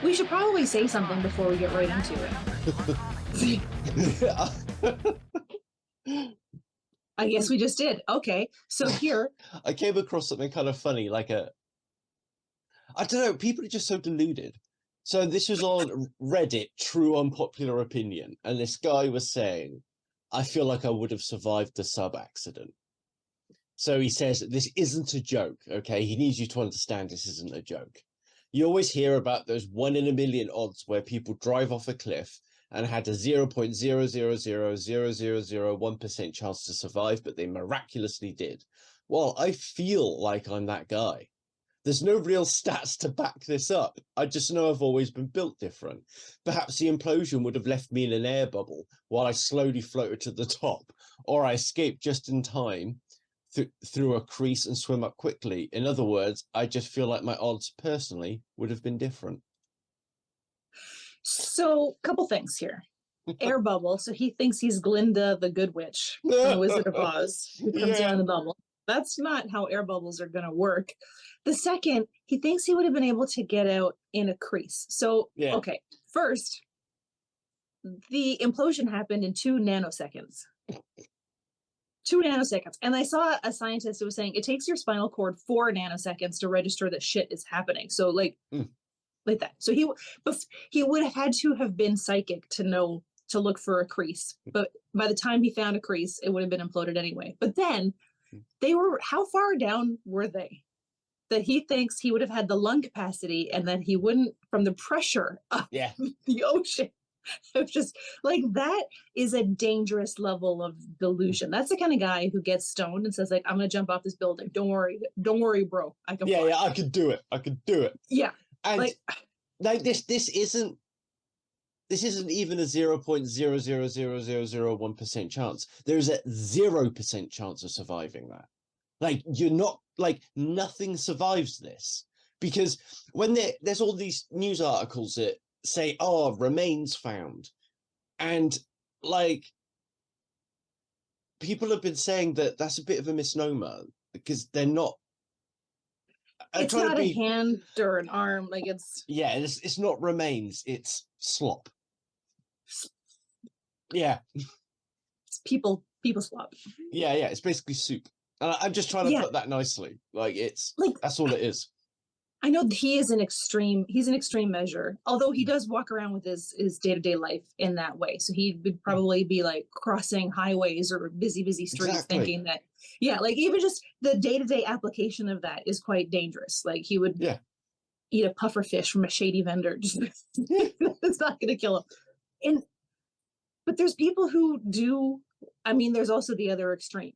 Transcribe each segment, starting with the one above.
We should probably say something before we get right into it. I guess we just did. Okay. So here. I came across something kind of funny, I don't know, people are just so deluded. So this was on Reddit, true unpopular opinion, and this guy was saying, I feel like I would have survived the sub accident. So he says, this isn't a joke, okay? He needs you to understand this isn't a joke. You always hear about those 1 in a million odds where people drive off a cliff and had a 0.0000001% chance to survive, but they miraculously did. Well, I feel like I'm that guy. There's no real stats to back this up. I just know I've always been built different. Perhaps the implosion would have left me in an air bubble while I slowly floated to the top, or I escaped just in time through a crease and swim up quickly. In other words, I just feel like my odds personally would have been different. So, couple things here. Air bubble. So he thinks he's Glinda the Good Witch from The Wizard of Oz, who comes down in the bubble. That's not how air bubbles are going to work. The second, he thinks he would have been able to get out in a crease. So, okay, first, the implosion happened in 2 nanoseconds. 2 nanoseconds. And I saw a scientist who was saying it takes your spinal cord 4 nanoseconds to register that shit is happening. So, like that. So he would have had to have been psychic to know to look for a crease. But by the time he found a crease, it would have been imploded anyway. But then how far down were they? That he thinks he would have had the lung capacity and that he wouldn't, from the pressure of the ocean. It's just like, that is a dangerous level of delusion. That's the kind of guy who gets stoned and says, like, I'm going to jump off this building. Don't worry, bro. I can fly. I could do it. Yeah. And like this isn't even a 0.0000001% chance. There's a 0% chance of surviving that. Like, you're not, like, nothing survives this. Because when there's all these news articles that say, oh, remains found. And, like, people have been saying that that's a bit of a misnomer because they're not. It's not a hand or an arm. Like, it's. Yeah, it's not remains. It's slop. Yeah. It's people slop. Yeah. It's basically soup. And I'm just trying to put that nicely. Like, it's like, that's all it is. I know he's an extreme measure, although he does walk around with his day-to-day life in that way. So he would probably be like crossing highways or busy streets thinking that, like even just the day-to-day application of that is quite dangerous. Like he would eat a puffer fish from a shady vendor. It's not going to kill him. But there's people who do, I mean, there's also the other extreme.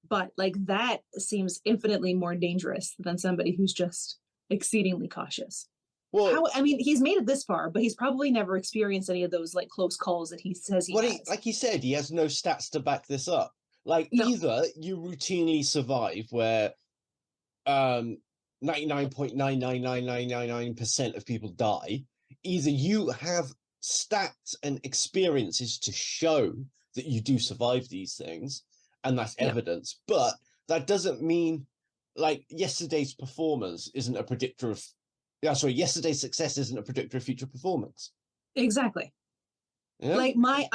But like that seems infinitely more dangerous than somebody who's just exceedingly cautious. Well, I mean, he's made it this far, but he's probably never experienced any of those like close calls that he says he has. Like he said, he has no stats to back this up. Like either you routinely survive where 99.99999% of people die, either you have stats and experiences to show that you do survive these things, and that's evidence, but that doesn't mean like yesterday's performance isn't a predictor of yesterday's success isn't a predictor of future performance. Exactly. Like my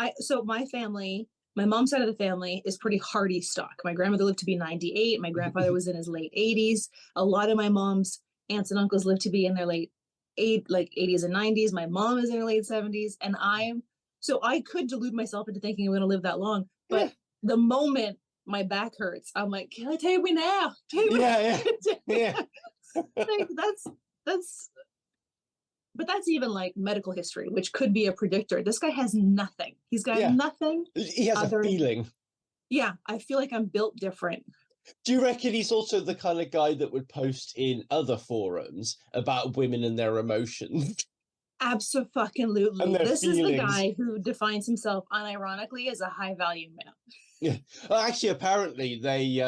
family, my mom's side of the family is pretty hardy stock. My grandmother lived to be 98. My grandfather was in his late 80s. A lot of my mom's aunts and uncles lived to be in their late 80s and 90s. My mom is in her late 70s, and I could delude myself into thinking I'm going to live that long, but the moment my back hurts, I'm like, can I take me now? Yeah. Like, but that's even like medical history, which could be a predictor. This guy has nothing. He's got nothing. He has a feeling. Yeah, I feel like I'm built different. Do you reckon he's also the kind of guy that would post in other forums about women and their emotions? Absolutely. This is the guy who defines himself unironically as a high value man. Yeah. Well, actually, apparently they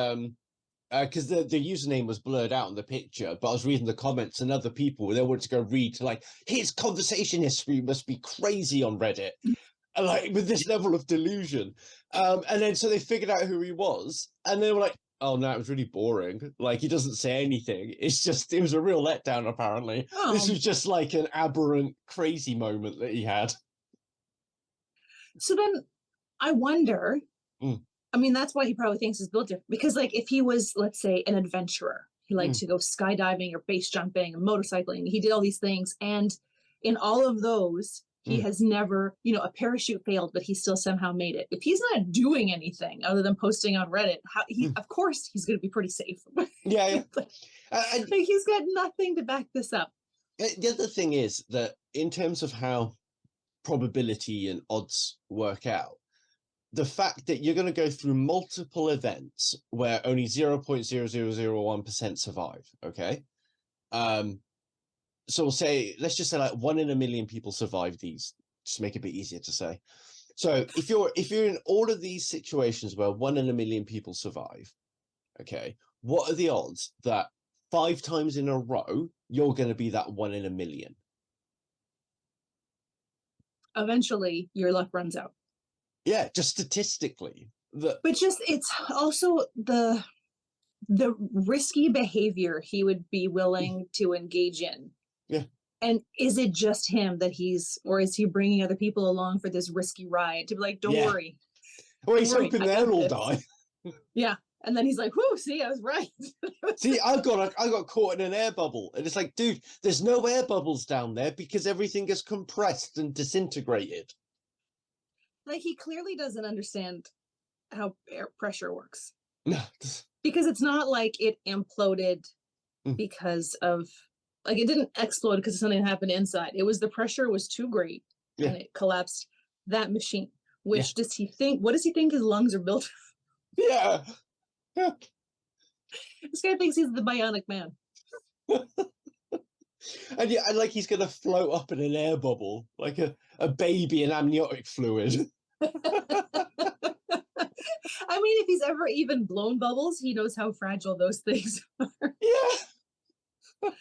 because the username was blurred out in the picture, but I was reading the comments and other people, they wanted to go read like his conversation history must be crazy on Reddit. Like with this level of delusion. And then so they figured out who he was, and they were like, oh no, it was really boring. Like, he doesn't say anything. It's just, it was a real letdown, apparently. Oh. This was just like an aberrant, crazy moment that he had. So then I wonder, Mm. I mean, that's why he probably thinks he's built different. Because, like, if he was, let's say, an adventurer, he liked to go skydiving or base jumping or motorcycling, he did all these things. And in all of those, he has never, you know, a parachute failed, but he still somehow made it. If he's not doing anything other than posting on Reddit, of course he's going to be pretty safe. Yeah. like, he's got nothing to back this up. The other thing is that in terms of how probability and odds work out, the fact that you're going to go through multiple events where only 0.0001% survive, okay? So we'll say, let's just say like 1 in a million people survive these, just to make it a bit easier to say. So if you're in all of these situations where 1 in a million people survive, okay, what are the odds that 5 times in a row you're going to be that 1 in a million? Eventually, your luck runs out. Yeah, just statistically. But just, it's also the risky behavior he would be willing to engage in. Yeah. And is it just him that or is he bringing other people along for this risky ride to be like, don't worry. Well, he's hoping they'll all die. Yeah. And then he's like, whoo, see, I was right. See, I got caught in an air bubble. And it's like, dude, there's no air bubbles down there because everything is compressed and disintegrated. Like, he clearly doesn't understand how air pressure works. No. Because it's not like it imploded because of, like, it didn't explode because something happened inside. It was the pressure was too great and it collapsed that machine. Which does he think? What does he think his lungs are built? Yeah. This guy thinks he's the bionic man. And yeah, and like he's gonna float up in an air bubble, like a baby in amniotic fluid. I mean, if he's ever even blown bubbles, he knows how fragile those things are. Yeah.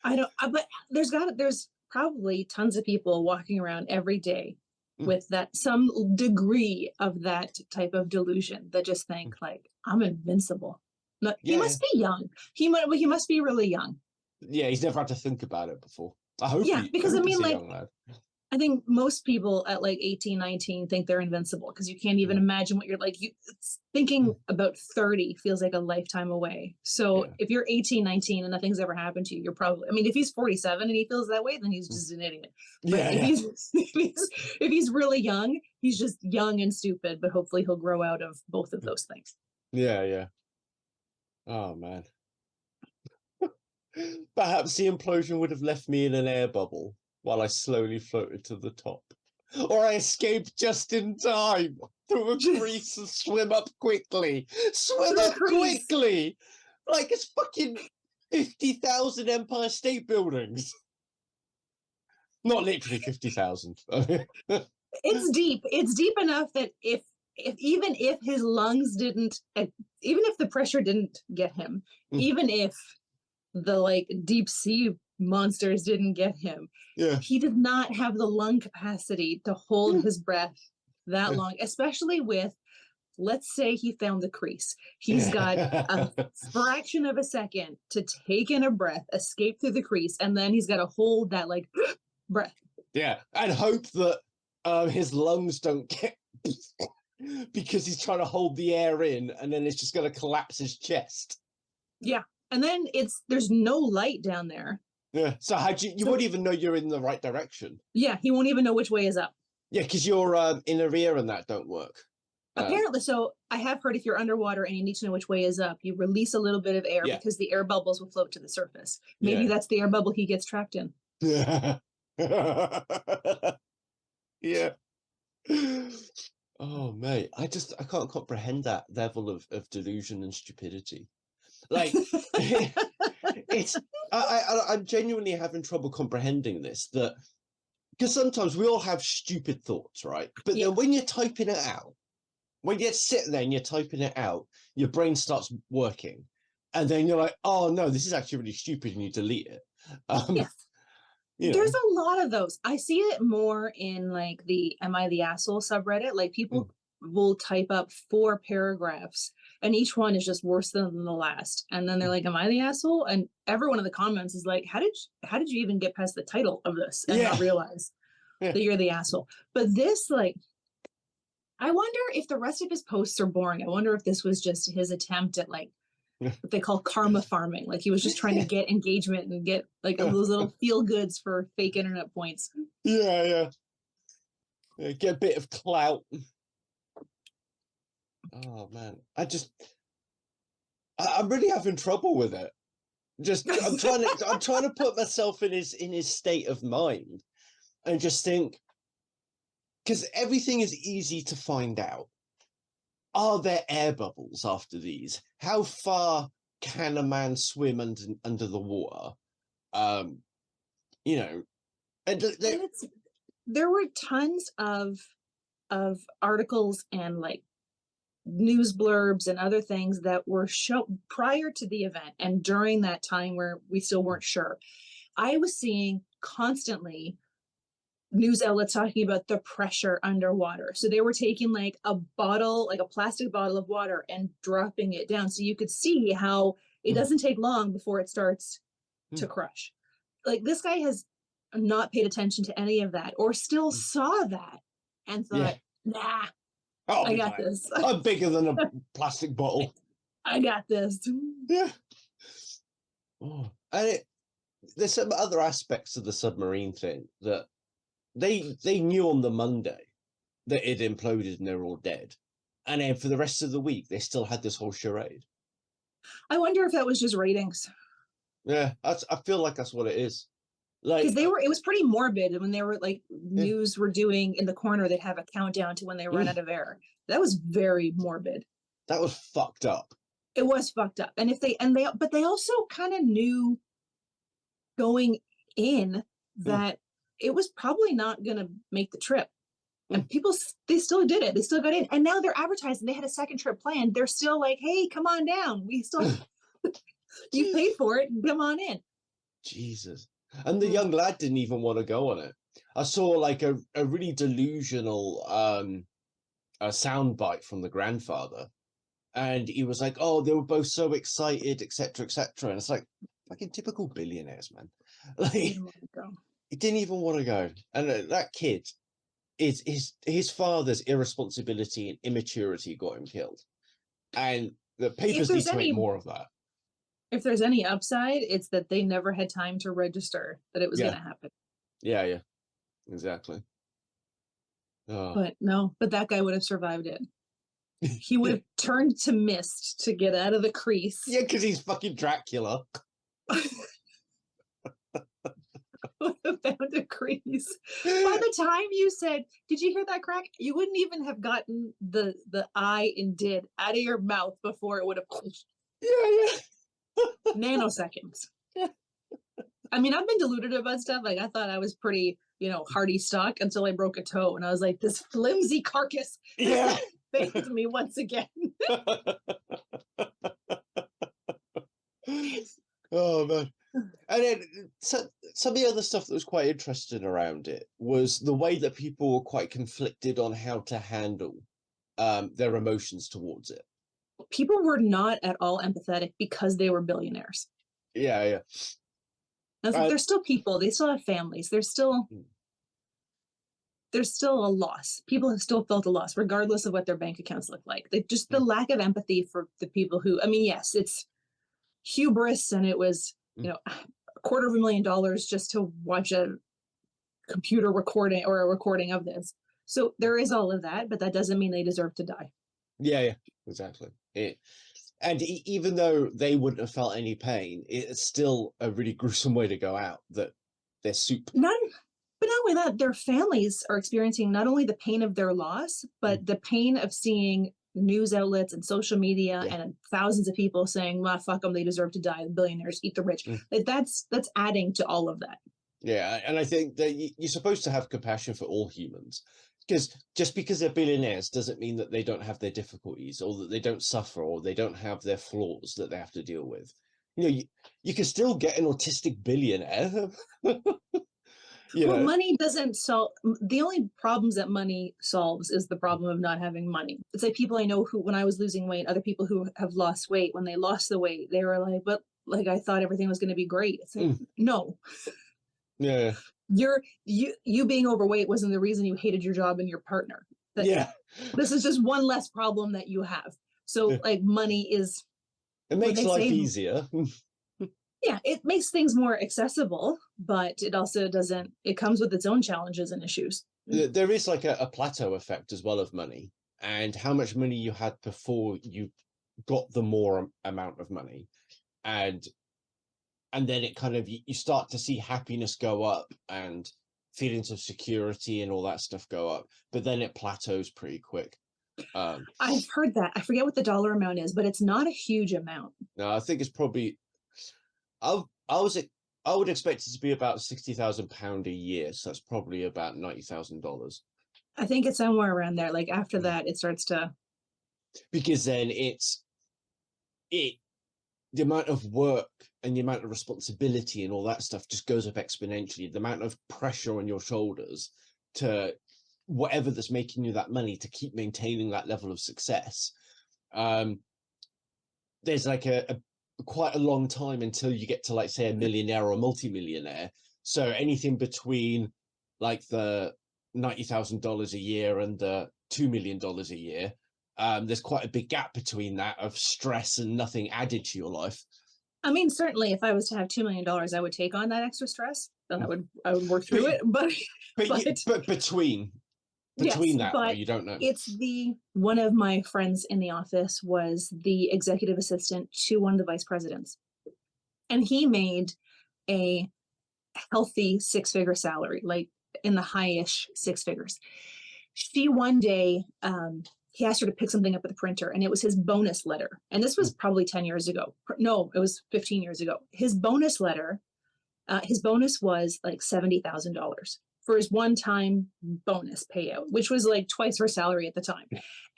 I don't, but there's probably tons of people walking around every day with that, some degree of that type of delusion that just think like, I'm invincible. No, he must be young. He must be really young. Yeah, he's never had to think about it before. I hope. Yeah, because I mean, like, I think most people at like 18, 19 think they're invincible because you can't even imagine what you're like. Thinking about 30 feels like a lifetime away. So if you're 18, 19 and nothing's ever happened to you, you're probably, I mean, if he's 47 and he feels that way, then he's just an idiot. But if he's really young, he's just young and stupid, but hopefully he'll grow out of both of those things. Yeah. Oh, man. Perhaps the implosion would have left me in an air bubble while I slowly floated to the top. Or I escaped just in time through a crease and swim up quickly. Swim up quickly! Like it's fucking 50,000 Empire State Buildings. Not literally 50,000. It's deep. It's deep enough that even if his lungs didn't, even if the pressure didn't get him, even if the like deep sea monsters didn't get him, he did not have the lung capacity to hold his breath that long, especially with, let's say he found the crease. He's got a fraction of a second to take in a breath, escape through the crease, and then he's got to hold that like breath. Yeah, and hope that his lungs don't get because he's trying to hold the air in, and then it's just going to collapse his chest. Yeah, and then there's no light down there. Yeah, so you won't even know you're in the right direction. Yeah, he won't even know which way is up. Yeah, because your inner ear and that don't work. Apparently, so I have heard if you're underwater and you need to know which way is up, you release a little bit of air because the air bubbles will float to the surface. Maybe that's the air bubble he gets trapped in. Yeah. Yeah. Oh, mate, I can't comprehend that level of delusion and stupidity. Like, I'm genuinely having trouble comprehending this, that because sometimes we all have stupid thoughts, right? But then when you're typing it out, when you're sitting there and you're typing it out, your brain starts working. And then you're like, oh, no, this is actually really stupid, and you delete it. There's a lot of those. I see it more in like the Am I the Asshole subreddit? Like people will type up 4 paragraphs and each one is just worse than the last. And then they're like, am I the asshole? And everyone in the comments is like, how did you even get past the title of this and not realize that you're the asshole? But this, like, I wonder if the rest of his posts are boring. I wonder if this was just his attempt at, like, what they call karma farming. Like, he was just trying to get engagement and get, like, those little feel goods for fake internet points. Yeah. Get a bit of clout. Oh man, I'm really having trouble with it. I'm trying to put myself in his state of mind and just think, because everything is easy to find out. Are there air bubbles after these? How far can a man swim under the water? You know, and there were tons of articles and, like, news blurbs and other things that were shown prior to the event and during that time where we still weren't sure. I was seeing constantly news outlets talking about the pressure underwater. So they were taking, like, a bottle, like a plastic bottle of water, and dropping it down so you could see how it doesn't take long before it starts to crush. Like, this guy has not paid attention to any of that, or still saw that and thought, nah, I got this. I'm bigger than a plastic bottle. I got this. Yeah. Oh. And there's some other aspects of the submarine thing that they knew on the Monday that it imploded and they're all dead. And then for the rest of the week, they still had this whole charade. I wonder if that was just ratings. Yeah, I feel like that's what it is. Like, because it was pretty morbid when they were, like, news were doing in the corner, they'd have a countdown to when they run out of air. That was very morbid. That was fucked up. It was fucked up. And but they also kind of knew going in that it was probably not going to make the trip. And people, they still did it. They still got in. And now they're advertising. They had a second trip planned. They're still like, hey, come on down. We still, you paid for it. Come on in. Jesus. And the young lad didn't even want to go on it. I saw, like, a really delusional a soundbite from the grandfather. And he was like, oh, they were both so excited, etc., etc. And it's like, fucking typical billionaires, man. Like, he didn't even want to go. And that kid, his father's irresponsibility and immaturity got him killed. And the papers need to make more of that. If there's any upside, it's that they never had time to register that it was going to happen. Yeah, exactly. Oh. But that guy would have survived it. He would have turned to mist to get out of the crease. Yeah, because he's fucking Dracula. Would have found a crease. By the time you said, did you hear that crack? You wouldn't even have gotten the I and did out of your mouth before it would have. Yeah. Nanoseconds. I mean, I've been deluded about stuff. Like, I thought I was pretty, hardy stock until I broke a toe, and I was like, this flimsy carcass failed me once again. Oh man. And then some of the other stuff that was quite interesting around it was the way that people were quite conflicted on how to handle their emotions towards it. People were not at all empathetic because they were billionaires. Yeah. They're still people. They still have families. There's still a loss. People have still felt a loss, regardless of what their bank accounts look like. The lack of empathy for the people who, I mean, yes, it's hubris, and it was, $250,000 just to watch a computer recording or a recording of this. So there is all of that, but that doesn't mean they deserve to die. Yeah, exactly. And even though they wouldn't have felt any pain, it's still a really gruesome way to go out, that they're soup. But not only that, their families are experiencing not only the pain of their loss, but the pain of seeing news outlets and social media and thousands of people saying, well, fuck them, they deserve to die, billionaires eat the rich. That's adding to all of that. Yeah, and I think that you're supposed to have compassion for all humans, because just because they're billionaires doesn't mean that they don't have their difficulties, or that they don't suffer, or they don't have their flaws that they have to deal with. You can still get an autistic billionaire. Well, money doesn't solve. The only problems that money solves is the problem of not having money. It's like people I know who, when I was losing weight, other people who have lost weight, when they lost the weight, they were like, but like, I thought everything was going to be great. It's like, no. Yeah. You being overweight wasn't the reason you hated your job and your partner. This is just one less problem that you have. So like money is, it makes life easier. Yeah, it makes things more accessible, but it also doesn't, it comes with its own challenges and issues. There is like a plateau effect as well of money, and how much money you had before you got the more amount of money, and then it kind of, you start to see happiness go up and feelings of security and all that stuff go up, but then it plateaus pretty quick. I've heard that. I forget what the dollar amount is, but it's not a huge amount. No, I think it's probably, I would expect it to be about £60,000 a year, so that's probably about $90,000. I think it's somewhere around there. Like after that, it starts to, because then the amount of work and the amount of responsibility and all that stuff just goes up exponentially. The amount of pressure on your shoulders to whatever that's making you that money to keep maintaining that level of success. There's like a quite a long time until you get to, like, say, a millionaire or a multi-millionaire. So anything between like the $90,000 a year and the $2 million a year, there's quite a big gap between that of stress and nothing added to your life. I mean, certainly if I was to have $2 million, I would take on that extra stress. I would work through it. But between yes, that, but though, you don't know. It's one of my friends in the office was the executive assistant to one of the vice presidents. And he made a healthy 6-figure salary, like in the high-ish 6 figures. She one day, he asked her to pick something up at the printer, and it was his bonus letter. And this was probably 10 years ago. No, it was 15 years ago. His bonus letter, his bonus was like $70,000 for his one-time bonus payout, which was like twice her salary at the time.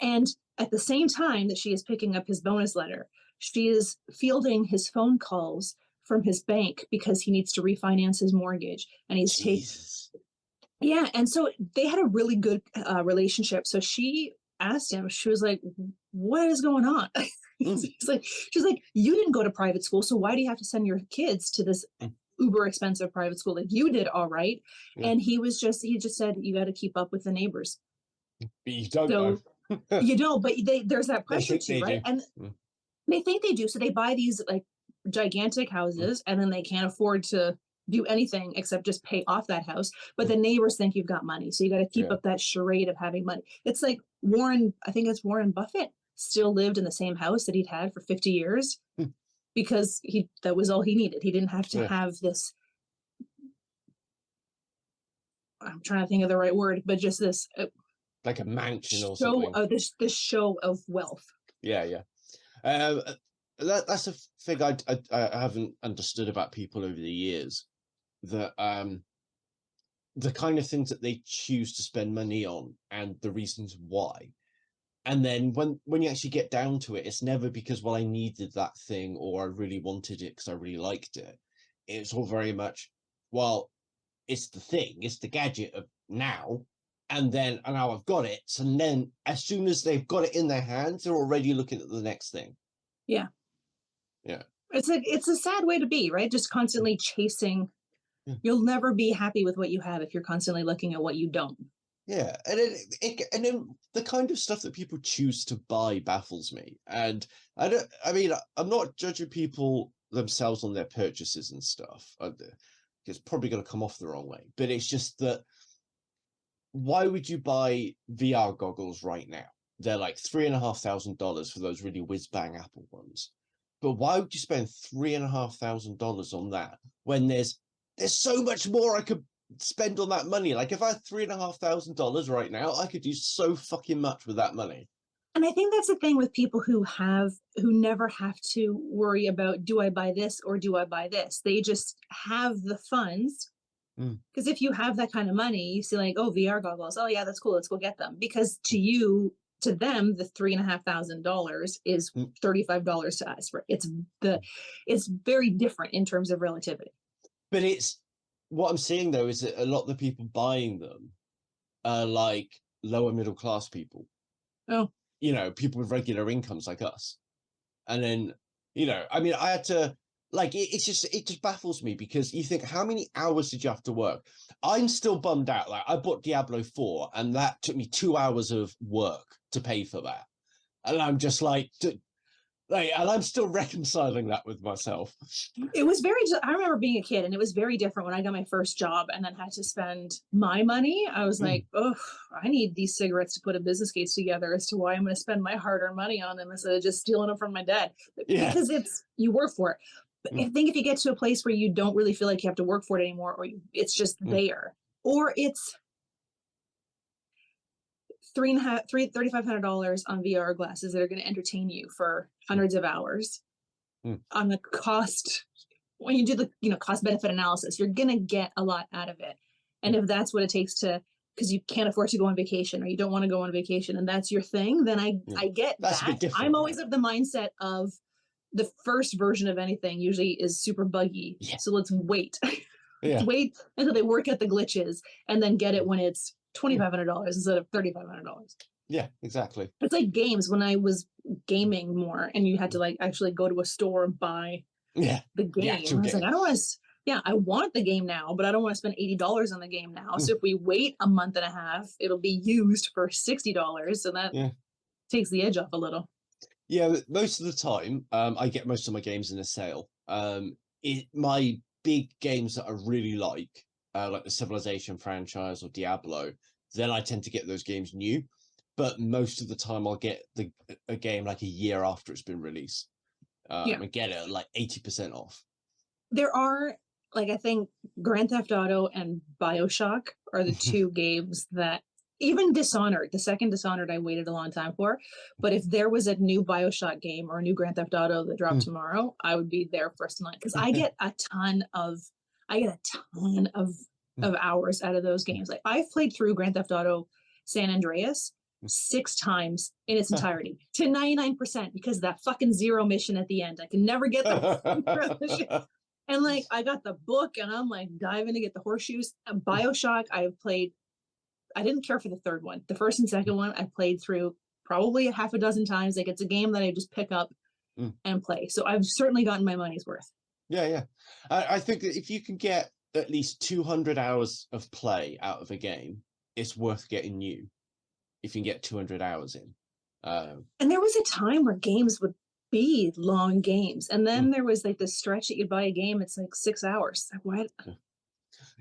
And at the same time that she is picking up his bonus letter, she is fielding his phone calls from his bank because he needs to refinance his mortgage. And he's taking, yeah. And so they had a really good relationship. So she asked him, she was like, what is going on? she's like, you didn't go to private school, so why do you have to send your kids to this uber expensive private school? Like, you did all right. And he just said, you got to keep up with the neighbors. But you don't know. You don't, but there's that pressure too, right? And they think they do. So they buy these like gigantic houses, and then they can't afford to do anything except just pay off that house. But the neighbors think you've got money. So you got to keep up that charade of having money. It's like I think it's Warren Buffett still lived in the same house that he'd had for 50 years because that was all he needed. He didn't have to have this, I'm trying to think of the right word, but just this like a mansion or something. This show of wealth. Yeah. That's a thing I haven't understood about people over the years, that the kind of things that they choose to spend money on and the reasons why. And then when you actually get down to it, it's never because, well, I needed that thing or I really wanted it because I really liked it. It's all very much, well, it's the thing, it's the gadget of now, and now I've got it. So then as soon as they've got it in their hands, they're already looking at the next thing. Yeah. It's a sad way to be, right? Just constantly chasing. You'll never be happy with what you have if you're constantly looking at what you don't. Yeah, and then the kind of stuff that people choose to buy baffles me. And I'm not judging people themselves on their purchases and stuff. It's probably going to come off the wrong way, but it's just that, why would you buy VR goggles right now? They're like $3,500 for those really whiz-bang Apple ones. But why would you spend $3,500 on that when there's so much more I could spend on that money? Like, if I had $3,500 right now, I could do so fucking much with that money. And I think that's the thing with people who never have to worry about, do I buy this or do I buy this? They just have the funds. Because if you have that kind of money, you see like, oh, VR goggles. Oh yeah, that's cool. Let's go get them. Because to them, the $3,500 is $35 to us. It's very different in terms of relativity. But it's what I'm seeing though is that a lot of the people buying them are like lower middle class people. Oh, You know, people with regular incomes like us. And then, you know, I mean, I had to like it just baffles me because you think, how many hours did you have to work? I'm still bummed out. Like I bought Diablo 4 and that took me 2 hours of work to pay for that. And I'm just like, and I'm still reconciling that with myself. it was I remember being a kid and it was very different when I got my first job and then had to spend my money. I was like, oh, I need these cigarettes to put a business case together as to why I'm going to spend my hard-earned money on them instead of just stealing them from my dad. Yeah. Because you work for it. But I think if you get to a place where you don't really feel like you have to work for it anymore, or it's just there, or it's $3,500 on VR glasses that are going to entertain you for hundreds of hours on the cost. When you do the cost benefit analysis, you're going to get a lot out of it. And if that's what it takes because you can't afford to go on vacation or you don't want to go on vacation and that's your thing, then I get that's that. A bit different, I'm always of the mindset of the first version of anything usually is super buggy. Yeah. So let's wait. Let's wait until they work out the glitches and then get it when it's $2,500 instead of $3,500. Yeah, exactly. It's like games when I was gaming more and you had to like actually go to a store and buy the game. I was like, I don't want to, I want the game now, but I don't want to spend $80 on the game now. So if we wait a month and a half, it'll be used for $60. So that takes the edge off a little. Yeah, most of the time, I get most of my games in a sale. My big games that I really like the Civilization franchise or Diablo, then I tend to get those games new. But most of the time, I'll get a game like a year after it's been released. And get it like 80% off. There are, like, I think Grand Theft Auto and BioShock are the two games that, even Dishonored, the second Dishonored I waited a long time for, but if there was a new BioShock game or a new Grand Theft Auto that dropped tomorrow, I would be there first in line because I get a ton of hours out of those games. Like I've played through Grand Theft Auto San Andreas 6 times in its entirety to 99% because that fucking zero mission at the end. I can never get the and like I got the book and I'm like diving to get the horseshoes. BioShock I've played. I didn't care for the third one. The first and second one I played through probably a half a dozen times. Like it's a game that I just pick up and play. So I've certainly gotten my money's worth. Yeah. I think that if you can get at least 200 hours of play out of a game, it's worth getting new. If you can get 200 hours in. And there was a time where games would be long games. And then there was like this stretch that you'd buy a game, it's like 6 hours. Like, why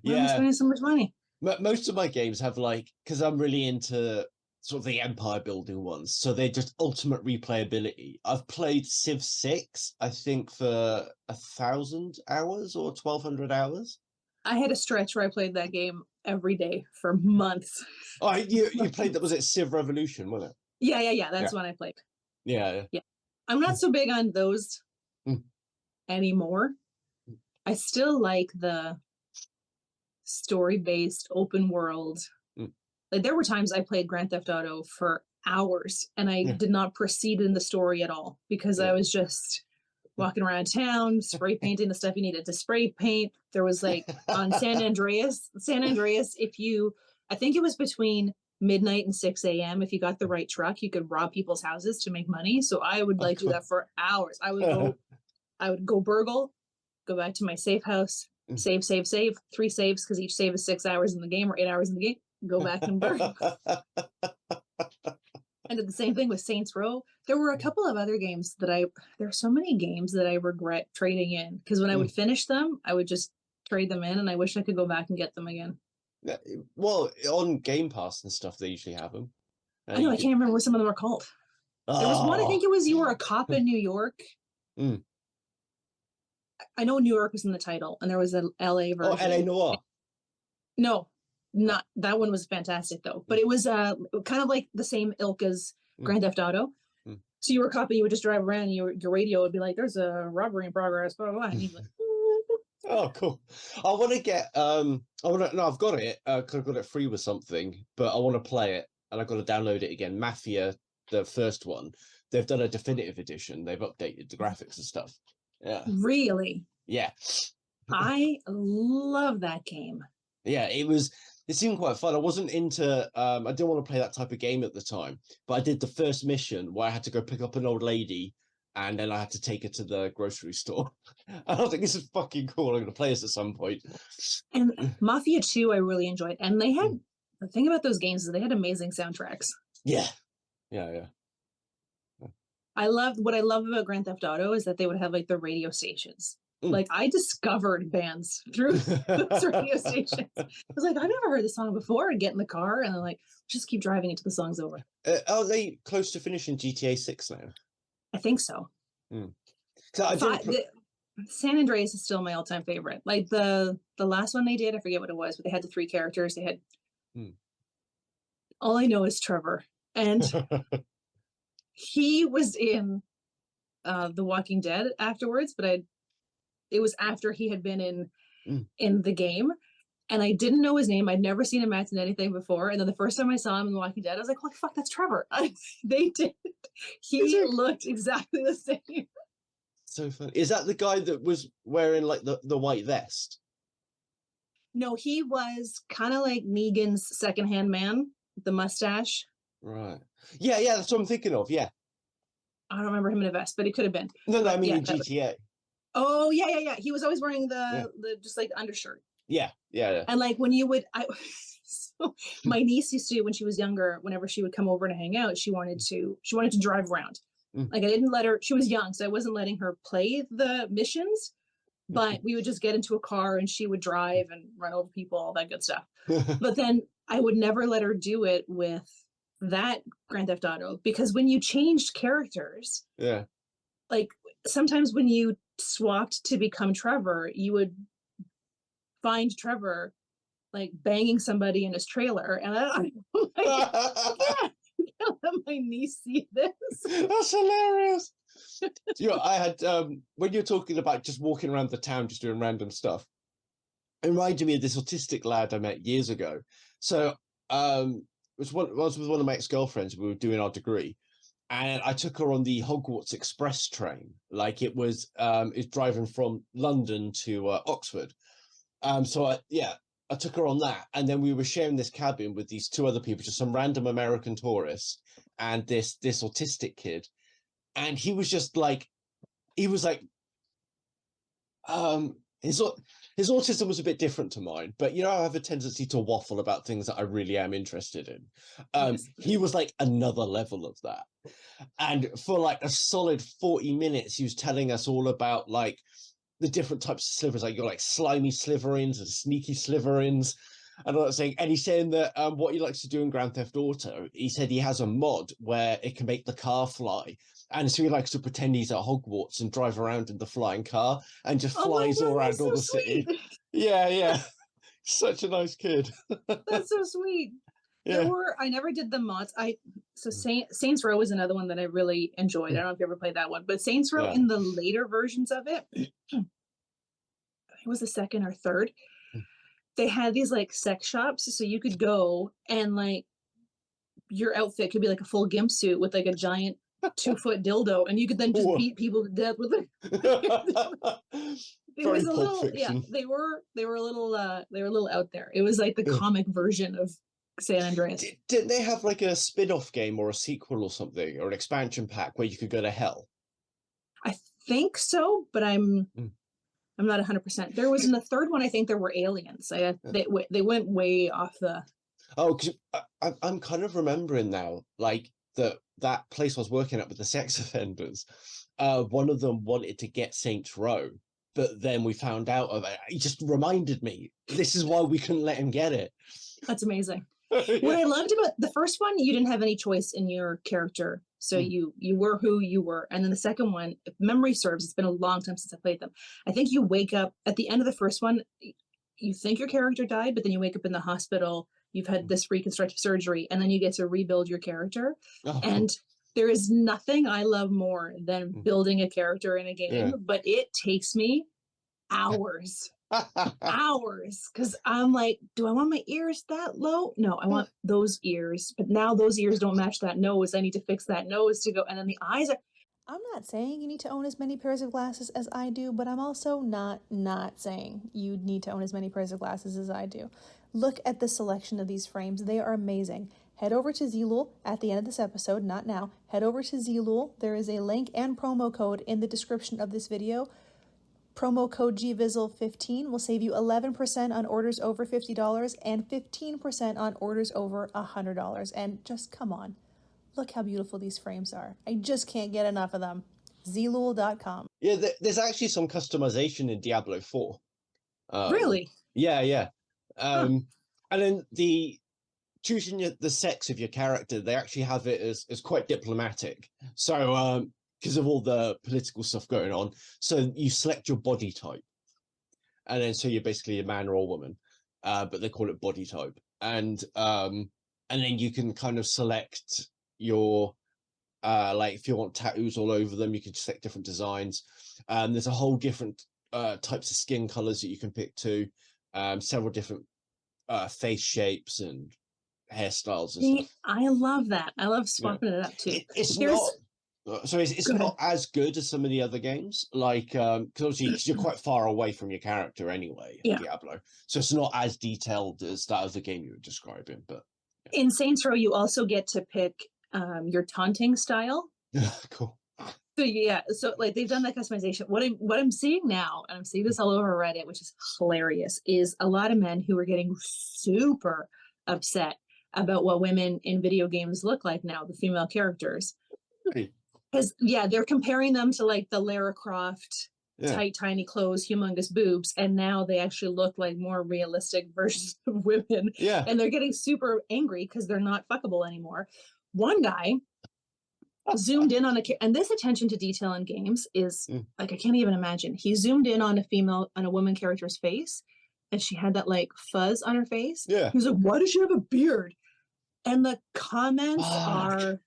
am I spending so much money? Most of my games have like, because I'm really into sort of the empire building ones, so they're just ultimate replayability. I've played Civ 6, I think, for 1,000 hours or 1,200 hours. I had a stretch where I played that game every day for months. Oh, you played that? Was it Civ Revolution? Wasn't it? Yeah. That's when I played. Yeah. I'm not so big on those anymore. I still like the story-based open world. Like there were times I played Grand Theft Auto for hours and I did not proceed in the story at all because I was just walking around town, spray painting the stuff you needed to spray paint. There was like on San Andreas, I think it was between midnight and 6 a.m. If you got the right truck, you could rob people's houses to make money. So I would do that for hours. I would go burgle, go back to my safe house, save, 3 saves because each save is 6 hours in the game or 8 hours in the game. Go back and burgle. I did the same thing with Saints Row. There were a couple of other games that there are so many games that I regret trading in because when I would finish them, I would just trade them in and I wish I could go back and get them again. Well, on Game Pass and stuff, they usually have them. I know, I can't remember what some of them are called. There was one, I think it was you were a cop in New York. I know New York was in the title and there was an LA version. Oh, LA Noire. No, not that one was fantastic though, but it was kind of like the same ilk as Grand Theft Auto. So you were a cop and you would just drive around and your radio would be like, there's a robbery in progress, blah, blah, blah. And you'd like, oh, cool. I want to get, I've got it, because I got it free with something, but I want to play it and I've got to download it again. Mafia, the first one, they've done a definitive edition. They've updated the graphics and stuff. Yeah. Really? Yeah. I love that game. Yeah, it seemed quite fun. I wasn't into I didn't want to play that type of game at the time, but I did the first mission where I had to go pick up an old lady and then I had to take her to the grocery store. And I was like, this is fucking cool. I'm gonna play this at some point. And Mafia 2 I really enjoyed. And they had the thing about those games is they had amazing soundtracks. Yeah. Yeah. I loved what I love about Grand Theft Auto is that they would have like the radio stations. Like I discovered bands through those radio stations. I was like, I've never heard this song before, and get in the car and then like just keep driving until the song's over. Are they close to finishing GTA 6 now? I think so. San Andreas is still my all-time favorite. Like the last one they did, I forget what it was, but they had the 3 characters. They had all I know is Trevor, and he was in The Walking Dead afterwards, but it was after he had been in the game, and I didn't know his name. I'd never seen him act in anything before, and then the first time I saw him in The Walking Dead, I was like, holy fuck, that's Trevor. They did. He looked exactly the same. So funny. Is that the guy that was wearing like the white vest? No, he was kind of like Negan's secondhand man, the mustache. Right. Yeah, that's what I'm thinking of. Yeah. I don't remember him in a vest, but it could have been. No, I mean in GTA. Oh yeah. He was always wearing the just like the undershirt. Yeah. And like when you would, so my niece used to, when she was younger, whenever she would come over to hang out, she wanted to drive around. Like I didn't let her. She was young, so I wasn't letting her play the missions. But we would just get into a car and she would drive and run over people, all that good stuff. But then I would never let her do it with that Grand Theft Auto, because when you changed characters, like sometimes when you swapped to become Trevor, you would find Trevor like banging somebody in his trailer, and I'm like, I can't let my niece see this. That's hilarious. I had when you're talking about just walking around the town, just doing random stuff, it reminded me of this autistic lad I met years ago. So I was with one of my ex-girlfriends. We were doing our degree, and I took her on the Hogwarts Express train. Like it was driving from London to Oxford. So I took her on that, and then we were sharing this cabin with these 2 other people, just some random American tourists and this autistic kid. And he was just like, his autism was a bit different to mine, but I have a tendency to waffle about things that I really am interested in. He was like another level of that. And for like a solid 40 minutes, he was telling us all about like the different types of slivers, like you're like slimy sliverins and sneaky sliverins. And I'm not saying, and he's saying that what he likes to do in Grand Theft Auto, he said he has a mod where it can make the car fly. And so he likes to pretend he's at Hogwarts and drive around in the flying car and just flies all around all the city. Yeah. Such a nice kid. That's so sweet. Yeah. I never did the mods. Saints Row is another one that I really enjoyed. I don't know if you ever played that one, but Saints Row in the later versions of it, it was the second or third. They had these like sex shops, so you could go and like your outfit could be like a full gimp suit with like a giant 2-foot dildo, and you could then just beat people to death with it. It was a little fiction. They were a little out there. It was like the comic version of San Andreas. Didn't they have like a spin-off game or a sequel or something, or an expansion pack where you could go to hell? I think so, but I'm not 100%. There was in the third one, I think there were aliens. They went way off the. Oh, because I'm kind of remembering now, like that place I was working at with the sex offenders. One of them wanted to get Saints Row, but then we found out of it. He just reminded me, this is why we couldn't let him get it. That's amazing. What I loved about the first one, you didn't have any choice in your character. So you were who you were. And then the second one, if memory serves, it's been a long time since I played them. I think you wake up at the end of the first one, you think your character died, but then you wake up in the hospital, you've had this reconstructive surgery, and then you get to rebuild your character. And there is nothing I love more than building a character in a game, but it takes me hours. Hours, because I'm like, do I want my ears that low? No, I want those ears, but now those ears don't match that nose. I need to fix that nose to go, and then the eyes are I'm not saying you need to own as many pairs of glasses as I do, but I'm also not saying you need to own as many pairs of glasses as I do. Look at the selection of these frames. They are amazing. Head over to Zilul at the end of this episode, not now. Head over to Zilul. There is a link and promo code in the description of this video. Promo code GVizzle15 will save you 11% on orders over $50 and 15% on orders over $100. And just come on. Look how beautiful these frames are. I just can't get enough of them. Zilul.com. Yeah, there's actually some customization in Diablo 4. Really? Yeah. Huh. And then choosing the sex of your character, they actually have it as quite diplomatic. So because of all the political stuff going on, so you select your body type, and then so you're basically a man or a woman, but they call it body type, and then you can kind of select your like if you want tattoos all over them, you can select different designs. There's a whole different types of skin colors that you can pick too, several different face shapes and hairstyles and stuff. I love that. I love swapping it up too. It's not as good as some of the other games, like because obviously you're quite far away from your character anyway in Diablo, so it's not as detailed as that other game you were describing. But in Saints Row, you also get to pick your taunting style. Cool. So yeah, so like they've done that customization. What I'm seeing now, and I'm seeing this all over Reddit, which is hilarious, is a lot of men who are getting super upset about what women in video games look like now, the female characters. Because they're comparing them to like the Lara Croft tight, tiny clothes, humongous boobs, and now they actually look like more realistic versions of women. Yeah, and they're getting super angry because they're not fuckable anymore. One guy zoomed in on and this attention to detail in games is like, I can't even imagine. He zoomed in on a woman character's face, and she had that like fuzz on her face. Yeah. He was like, why does she have a beard? And the comments are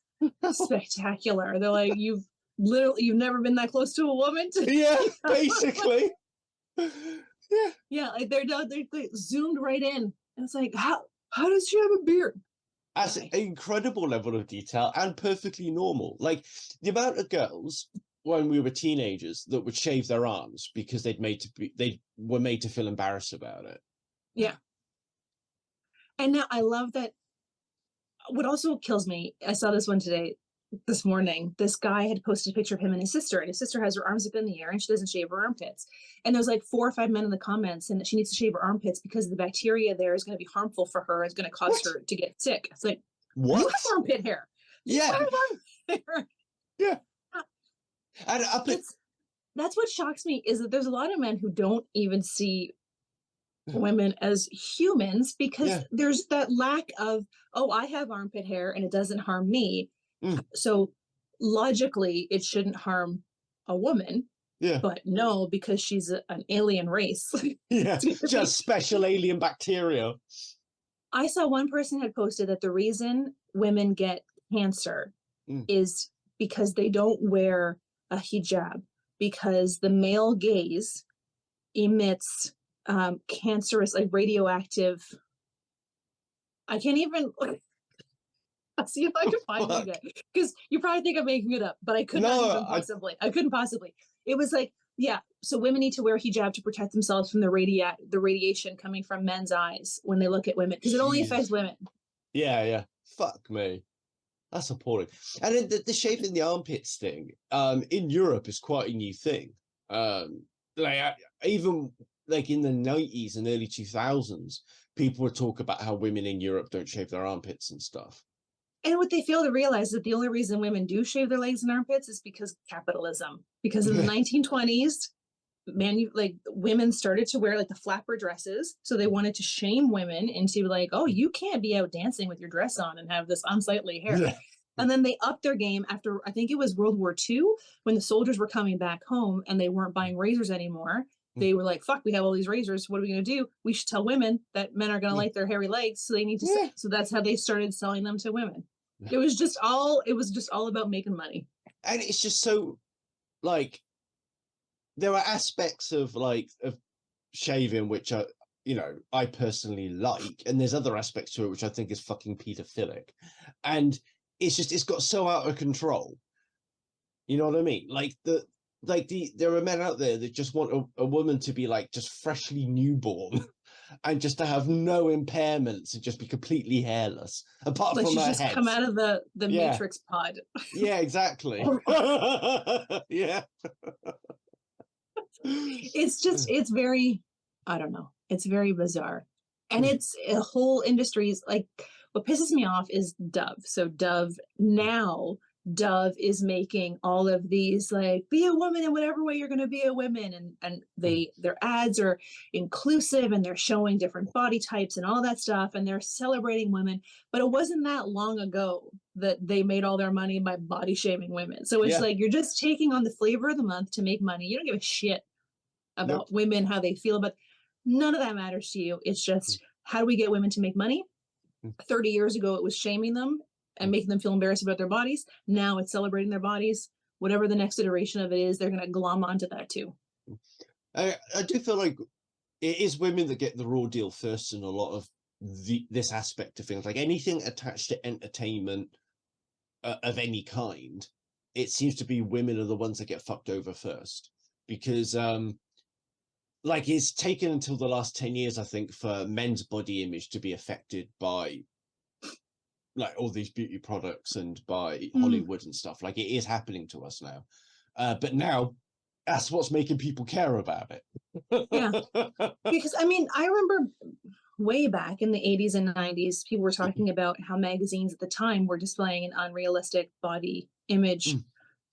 spectacular. They're like, you've never been that close to a woman. Yeah, basically. Like they zoomed right in. And it's like, how does she have a beard? That's an incredible level of detail and perfectly normal. Like the amount of girls when we were teenagers that would shave their arms because they were made to feel embarrassed about it. Yeah. And now I love that. What also kills me, I saw this one this morning. This guy had posted a picture of him and his sister has her arms up in the air and she doesn't shave her armpits. And there's like 4 or 5 men in the comments saying that she needs to shave her armpits because the bacteria there is going to be harmful for her. It's going to cause her to get sick. It's like, what? You have armpit hair. Yeah. Yeah. And that's what shocks me, is that there's a lot of men who don't even see women as humans because there's that lack of, I have armpit hair and it doesn't harm me. So logically it shouldn't harm a woman. Yeah. But no, because she's an alien race. Yeah, just special alien bacteria. I saw one person had posted that the reason women get cancer is because they don't wear a hijab, because the male gaze emits cancerous, like radioactive. I can't even see if I can find it, because you probably think I'm making it up, but I couldn't possibly. It was like, so women need to wear hijab to protect themselves from the radiation coming from men's eyes when they look at women, because it only affects women. Yeah. Fuck me. That's appalling. And then the shaving the armpits thing in Europe is quite a new thing. Even like in the 90s and early 2000s, people would talk about how women in Europe don't shave their armpits and stuff. And what they fail to realize is that the only reason women do shave their legs and armpits is because capitalism. Because in the 1920s, women started to wear like the flapper dresses, so they wanted to shame women into like, oh, you can't be out dancing with your dress on and have this unsightly hair. And then they upped their game after, I think it was World War II, when the soldiers were coming back home and they weren't buying razors anymore. They were like, fuck, we have all these razors. What are we going to do? We should tell women that men are going to like their hairy legs, so they need to so that's how they started selling them to women. It was just all about making money. And it's just so, like, there are aspects of shaving which are, I personally like, and there's other aspects to it which I think is fucking pedophilic. And it's got so out of control You know what I mean? There are men out there that just want a woman to be like just freshly newborn and just to have no impairments and just be completely hairless apart Like from she's her just head. come out of the Yeah. Matrix pod. Yeah, exactly. Yeah. It's very, I don't know. It's very bizarre. And it's a whole industry's like, what pisses me off is Dove. So Dove is making all of these like, be a woman in whatever way you're going to be a woman, and their ads are inclusive and they're showing different body types and all that stuff, and they're celebrating women. But it wasn't that long ago that they made all their money by body shaming women. So it's like you're just taking on the flavor of the month to make money. You don't give a shit about women, how they feel about. None of that matters to you. It's just, how do we get women to make money? 30 years ago, it was shaming them and making them feel embarrassed about their bodies. Now it's celebrating their bodies. Whatever the next iteration of it is, they're going to glom onto that too. I do feel like it is women that get the raw deal first in a lot of this aspect of things. Like anything attached to entertainment of any kind, it seems to be women are the ones that get fucked over first. Because like it's taken until the last 10 years, I think, for men's body image to be affected by like all these beauty products and by Hollywood and stuff. Like it is happening to us now. But now that's what's making people care about it. Yeah. Because I mean, I remember way back in the 80s and 90s, people were talking about how magazines at the time were displaying an unrealistic body image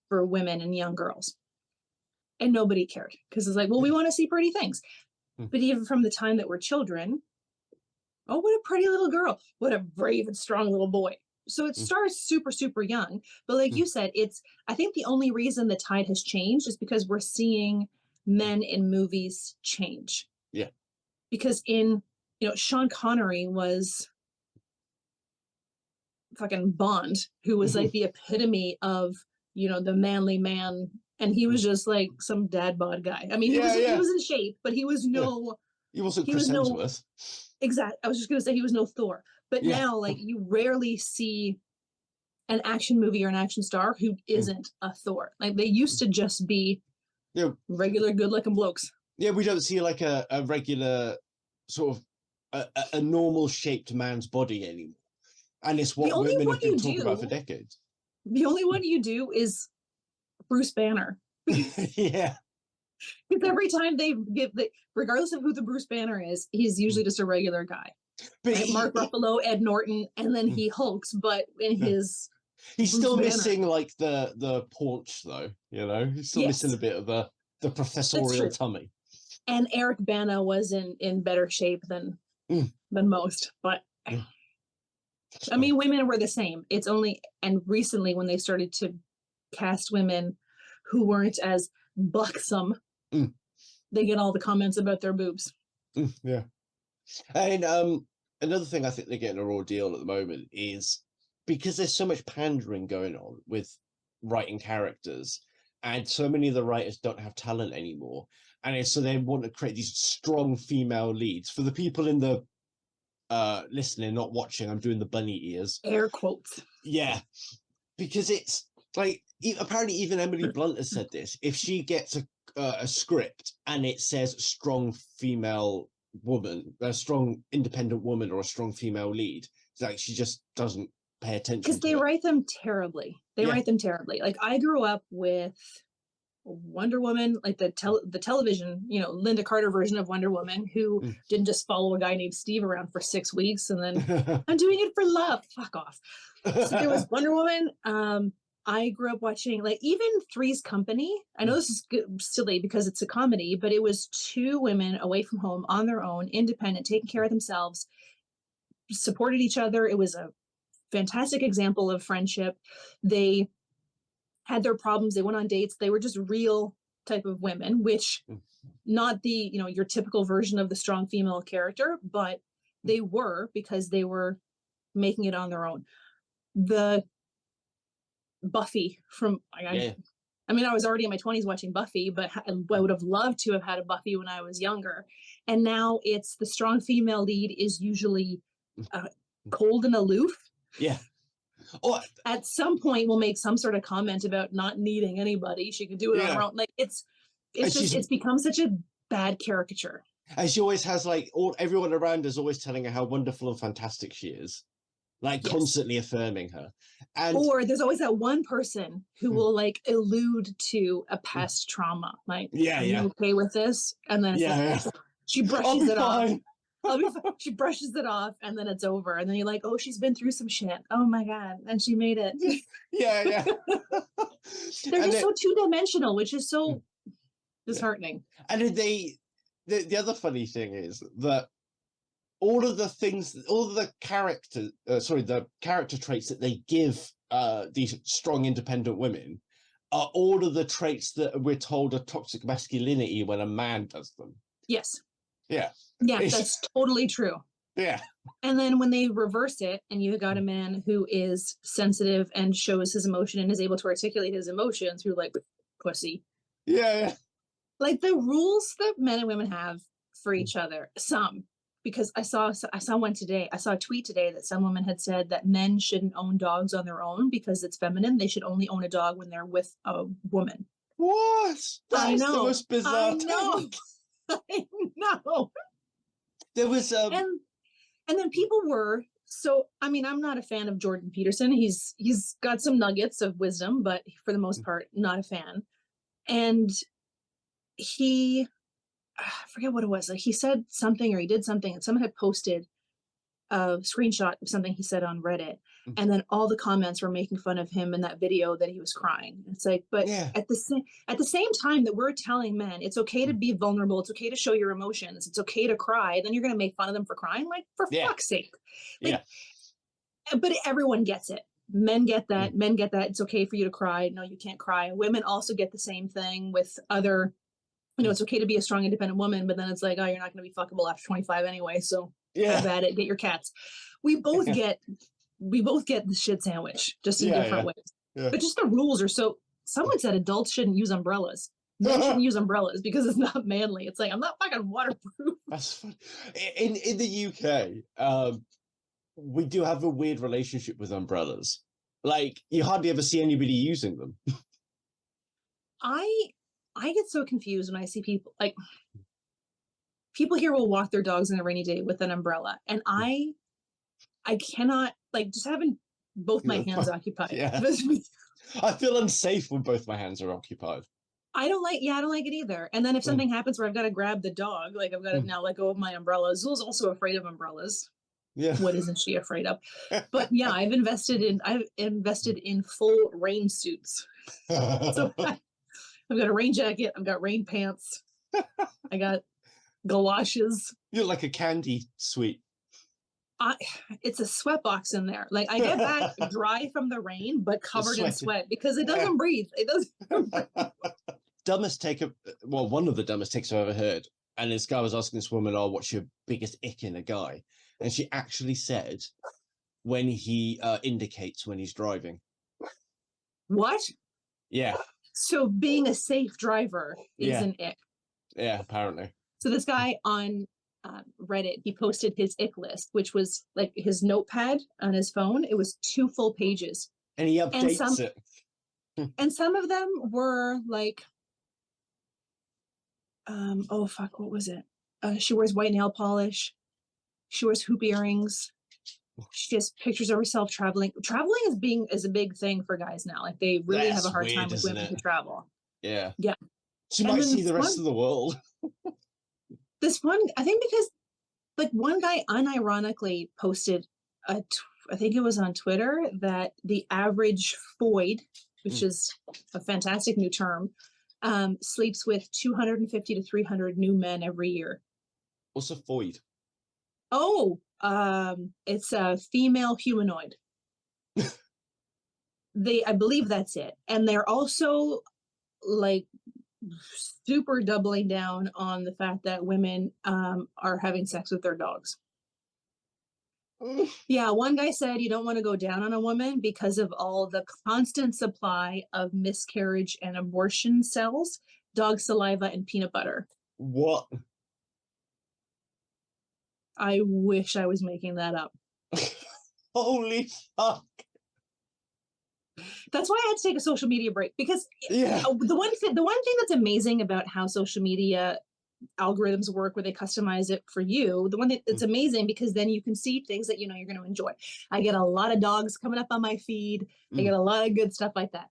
for women and young girls. And nobody cared because it's like, well, we want to see pretty things. But even from the time that we're children, oh, what a pretty little girl. What a brave and strong little boy. So it starts super, super young. But like you said, I think the only reason the tide has changed is because we're seeing men in movies change. Yeah. Because Sean Connery was fucking Bond, who was like the epitome of, the manly man. And he was just like some dad bod guy. I mean, he was in shape, but he was he wasn't Chris Hemsworth. Exactly. I was just going to say he was no Thor. But now, like, you rarely see an action movie or an action star who isn't a Thor. Like, they used to just be regular good-looking blokes. Yeah, we don't see like a regular sort of a normal shaped man's body anymore. And it's what women have been talking about for decades. The only one you do is Bruce Banner. Yeah. Because every time they regardless of who the Bruce Banner is, he's usually just a regular guy. But right? Mark Ruffalo, Ed Norton, and then he hulks, but in his he's Bruce still Banner. missing like the paunch though, he's still missing a bit of the professorial tummy. And Eric Bana was in better shape than most, but I mean, women were the same. It's only, and recently when they started to cast women who weren't as buxom, they get all the comments about their boobs. Yeah. And another thing I think they're getting a raw deal at the moment is because there's so much pandering going on with writing characters, and so many of the writers don't have talent anymore. And so they want to create these strong female leads. For the people in the listening, not watching, I'm doing the bunny ears. Air quotes. Yeah. Because it's like, apparently even Emily Blunt has said this. If she gets a script and it says strong female woman, a strong independent woman or a strong female lead, it's like she just doesn't pay attention. Because they write them terribly. Write them terribly. Like I grew up with Wonder Woman, like the television, Linda Carter version of Wonder Woman, who didn't just follow a guy named Steve around for 6 weeks and then I'm doing it for love. Fuck off. So there was Wonder Woman. I grew up watching like even Three's Company. I know this is silly because it's a comedy, but it was two women away from home on their own, independent, taking care of themselves, supported each other. It was a fantastic example of friendship. They had their problems. They went on dates. They were just real type of women, which not the, your typical version of the strong female character, but they were because they were making it on their own. The Buffy from, I mean, I was already in my 20s watching Buffy, but I would have loved to have had a Buffy when I was younger. And now it's the strong female lead is usually cold and aloof. Yeah. Or at some point will make some sort of comment about not needing anybody. She could do it on her own. Like it's just it's become such a bad caricature. And she always has like everyone around is always telling her how wonderful and fantastic she is, like constantly affirming her. And or there's always that one person who will like allude to a past trauma. Like, are you okay with this? And then it's like, she brushes it off. I'll be fine. She brushes it off, and then it's over. And then you're like, oh, she's been through some shit. Oh my god, and she made it. Yeah. They're just so two-dimensional, which is so disheartening. And the other funny thing is that all of the character traits that they give these strong, independent women are all of the traits that we're told are toxic masculinity when a man does them. Yes. Yeah. Yeah, that's totally true. Yeah. And then when they reverse it and you got a man who is sensitive and shows his emotion and is able to articulate his emotions through like pussy. Yeah. Like the rules that men and women have for each other, because I saw one today. I saw a tweet today that some woman had said that men shouldn't own dogs on their own because it's feminine. They should only own a dog when they're with a woman. What? That is the most bizarre I know. I know. There was and then people were so. I mean, I'm not a fan of Jordan Peterson. He's got some nuggets of wisdom, but for the most part, not a fan. And I forget what it was. Like he said something or he did something, and someone had posted a screenshot of something he said on Reddit, and then all the comments were making fun of him in that video that he was crying. It's like, but at the same time that we're telling men it's okay to be vulnerable, it's okay to show your emotions, it's okay to cry, then you're going to make fun of them for crying. Like, for fuck's sake. Like, but everyone gets it. Men get that. Men get that. It's okay for you to cry. No, you can't cry. Women also get the same thing with other. It's okay to be a strong, independent woman, but then it's like, oh, you're not going to be fuckable after 25 anyway. So have at it. Get your cats. We both get the shit sandwich, just in different ways. Yeah. But just the rules are so. Someone said adults shouldn't use umbrellas. Men shouldn't use umbrellas because it's not manly. It's like, I'm not fucking waterproof. That's funny. In the UK, we do have a weird relationship with umbrellas. Like, you hardly ever see anybody using them. I get so confused when I see people here will walk their dogs on a rainy day with an umbrella, and I cannot, like, just having both my hands occupied. Yeah. I feel unsafe when both my hands are occupied. I don't like it either. And then if something happens where I've got to grab the dog, like I've got to now let go of my umbrella. Zul's also afraid of umbrellas. Yeah. What isn't she afraid of? But yeah, I've invested in full rain suits. So I've got a rain jacket. I've got rain pants. I got galoshes. You're like a candy sweet. It's a sweat box in there. Like I get back dry from the rain, but covered in sweat because it doesn't breathe. It doesn't. One of the dumbest takes I've ever heard. And this guy was asking this woman, "Oh, what's your biggest ick in a guy?" And she actually said, "When he indicates when he's driving." What? Yeah. So being a safe driver is an ick. Yeah, apparently. So this guy on Reddit, he posted his ick list, which was like his notepad on his phone. It was 2 full pages. And he updates it. And some of them were like, what was it? She wears white nail polish. She wears hoop earrings. She has pictures of herself traveling. Traveling is a big thing for guys now. Like they really have a hard time with women who travel. Yeah. Yeah. She might see the rest of the world. This one, I think, because like one guy unironically posted I think it was on Twitter, that the average Foid, which is a fantastic new term, sleeps with 250 to 300 new men every year. What's a Foid? Oh, it's a female humanoid. I believe that's it. And they're also like super doubling down on the fact that women are having sex with their dogs. Yeah, one guy said you don't want to go down on a woman because of all the constant supply of miscarriage and abortion cells, dog saliva, and peanut butter. What? I wish I was making that up. Holy fuck. That's why I had to take a social media break, because the one thing that's amazing about how social media algorithms work, where they customize it for you, the one thing that's amazing, because then you can see things that you know you're going to enjoy. I get a lot of dogs coming up on my feed. I get a lot of good stuff like that.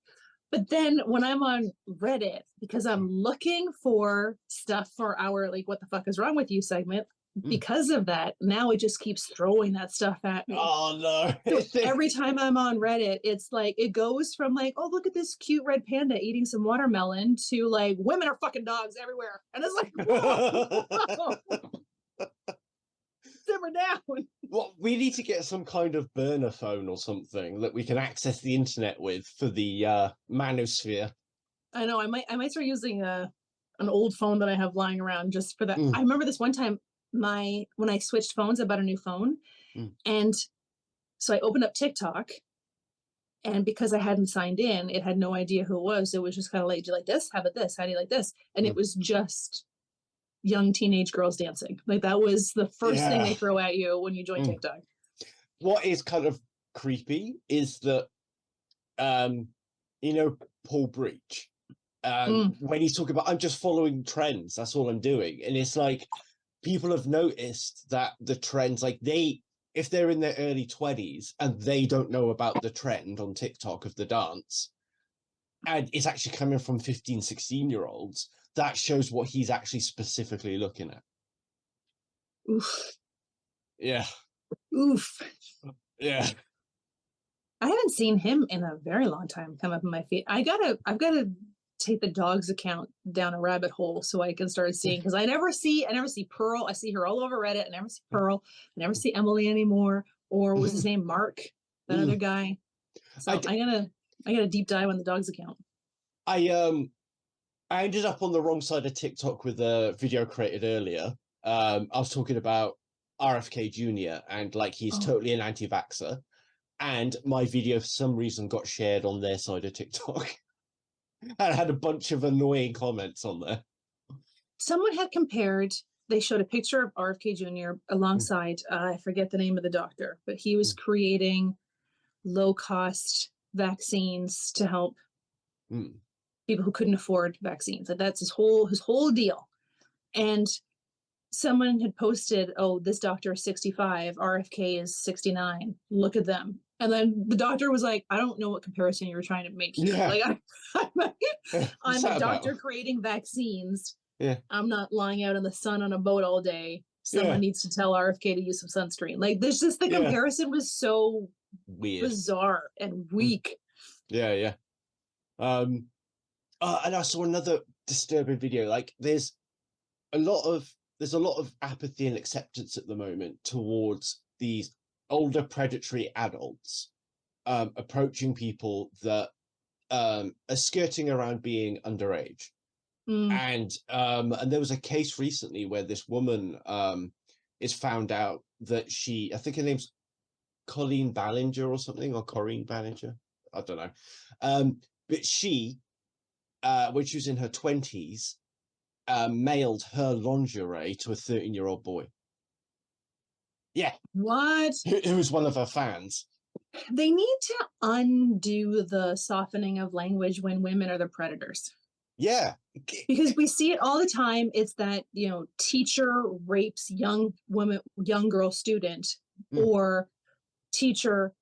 But then when I'm on Reddit, because I'm looking for stuff for our like what the fuck is wrong with you segment, because of that, now it just keeps throwing that stuff at me. Oh no. So every time I'm on Reddit, it's like it goes from like, oh, look at this cute red panda eating some watermelon, to like, women are fucking dogs everywhere. And it's like, whoa, whoa. Simmer down. Well, we need to get some kind of burner phone or something that we can access the internet with for the manosphere. I know, I might start using an old phone that I have lying around just for that. I remember this one time when I switched phones, I bought a new phone, and so I opened up TikTok, and because I hadn't signed in, it had no idea who it was. It was just kind of like, do you like this? How about this? How do you like this? And it was just young teenage girls dancing. Like that was the first thing they throw at you when you join TikTok. What is kind of creepy is that, you know, Paul Breach, when he's talking about, I'm just following trends, that's all I'm doing. And it's like, people have noticed that the trends, like if they're in their early 20s and they don't know about the trend on TikTok of the dance, and it's actually coming from 15, 16-year-olds, that shows what he's actually specifically looking at. Oof. Yeah. Oof. Yeah. I haven't seen him in a very long time come up in my feed. I've got to take the dog's account down a rabbit hole so I can start seeing, because I never see Pearl. I see her all over Reddit. I never see Pearl. I never see Emily anymore. Or what was his name? Mark, that other guy. So I gotta deep dive on the dog's account. I ended up on the wrong side of TikTok with a video created earlier. I was talking about RFK Jr. and like he's totally an anti-vaxxer. And my video for some reason got shared on their side of TikTok. And I had a bunch of annoying comments on there. Someone had compared, they showed a picture of RFK Jr. alongside, I forget the name of the doctor, but he was creating low-cost vaccines to help people who couldn't afford vaccines. And that's his whole deal. And someone had posted, oh, this doctor is 65, RFK is 69. Look at them. And then the doctor was like, I don't know what comparison you were trying to make here. Yeah. Like, I'm a doctor creating vaccines. Yeah. I'm not lying out in the sun on a boat all day. Someone needs to tell RFK to use some sunscreen. Like, there's just the comparison was so weird, bizarre, and weak. Yeah. And I saw another disturbing video. Like, there's a lot of apathy and acceptance at the moment towards these older predatory adults approaching people that are skirting around being underage. And there was a case recently where this woman is found out that I think her name's Colleen Ballinger or something, or Corinne Ballinger, I don't know. But she, when she was in her 20s, mailed her lingerie to a 13-year-old boy. Yeah. What? Who was one of her fans. They need to undo the softening of language when women are the predators. Yeah. Because we see it all the time. It's that, you know, teacher rapes young girl student, or teacher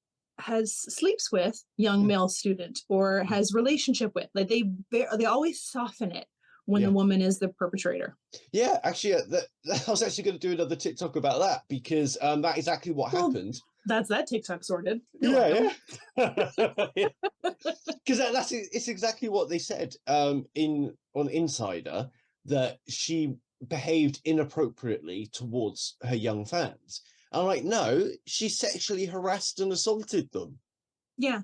sleeps with young male student, or has relationship with. Like they always soften it when the woman is the perpetrator. Yeah, actually, I was actually going to do another TikTok about that, because that's exactly what happened. That's that TikTok sorted. Yeah. Because it's exactly what they said on Insider, that she behaved inappropriately towards her young fans. I'm like, no, she sexually harassed and assaulted them. Yeah.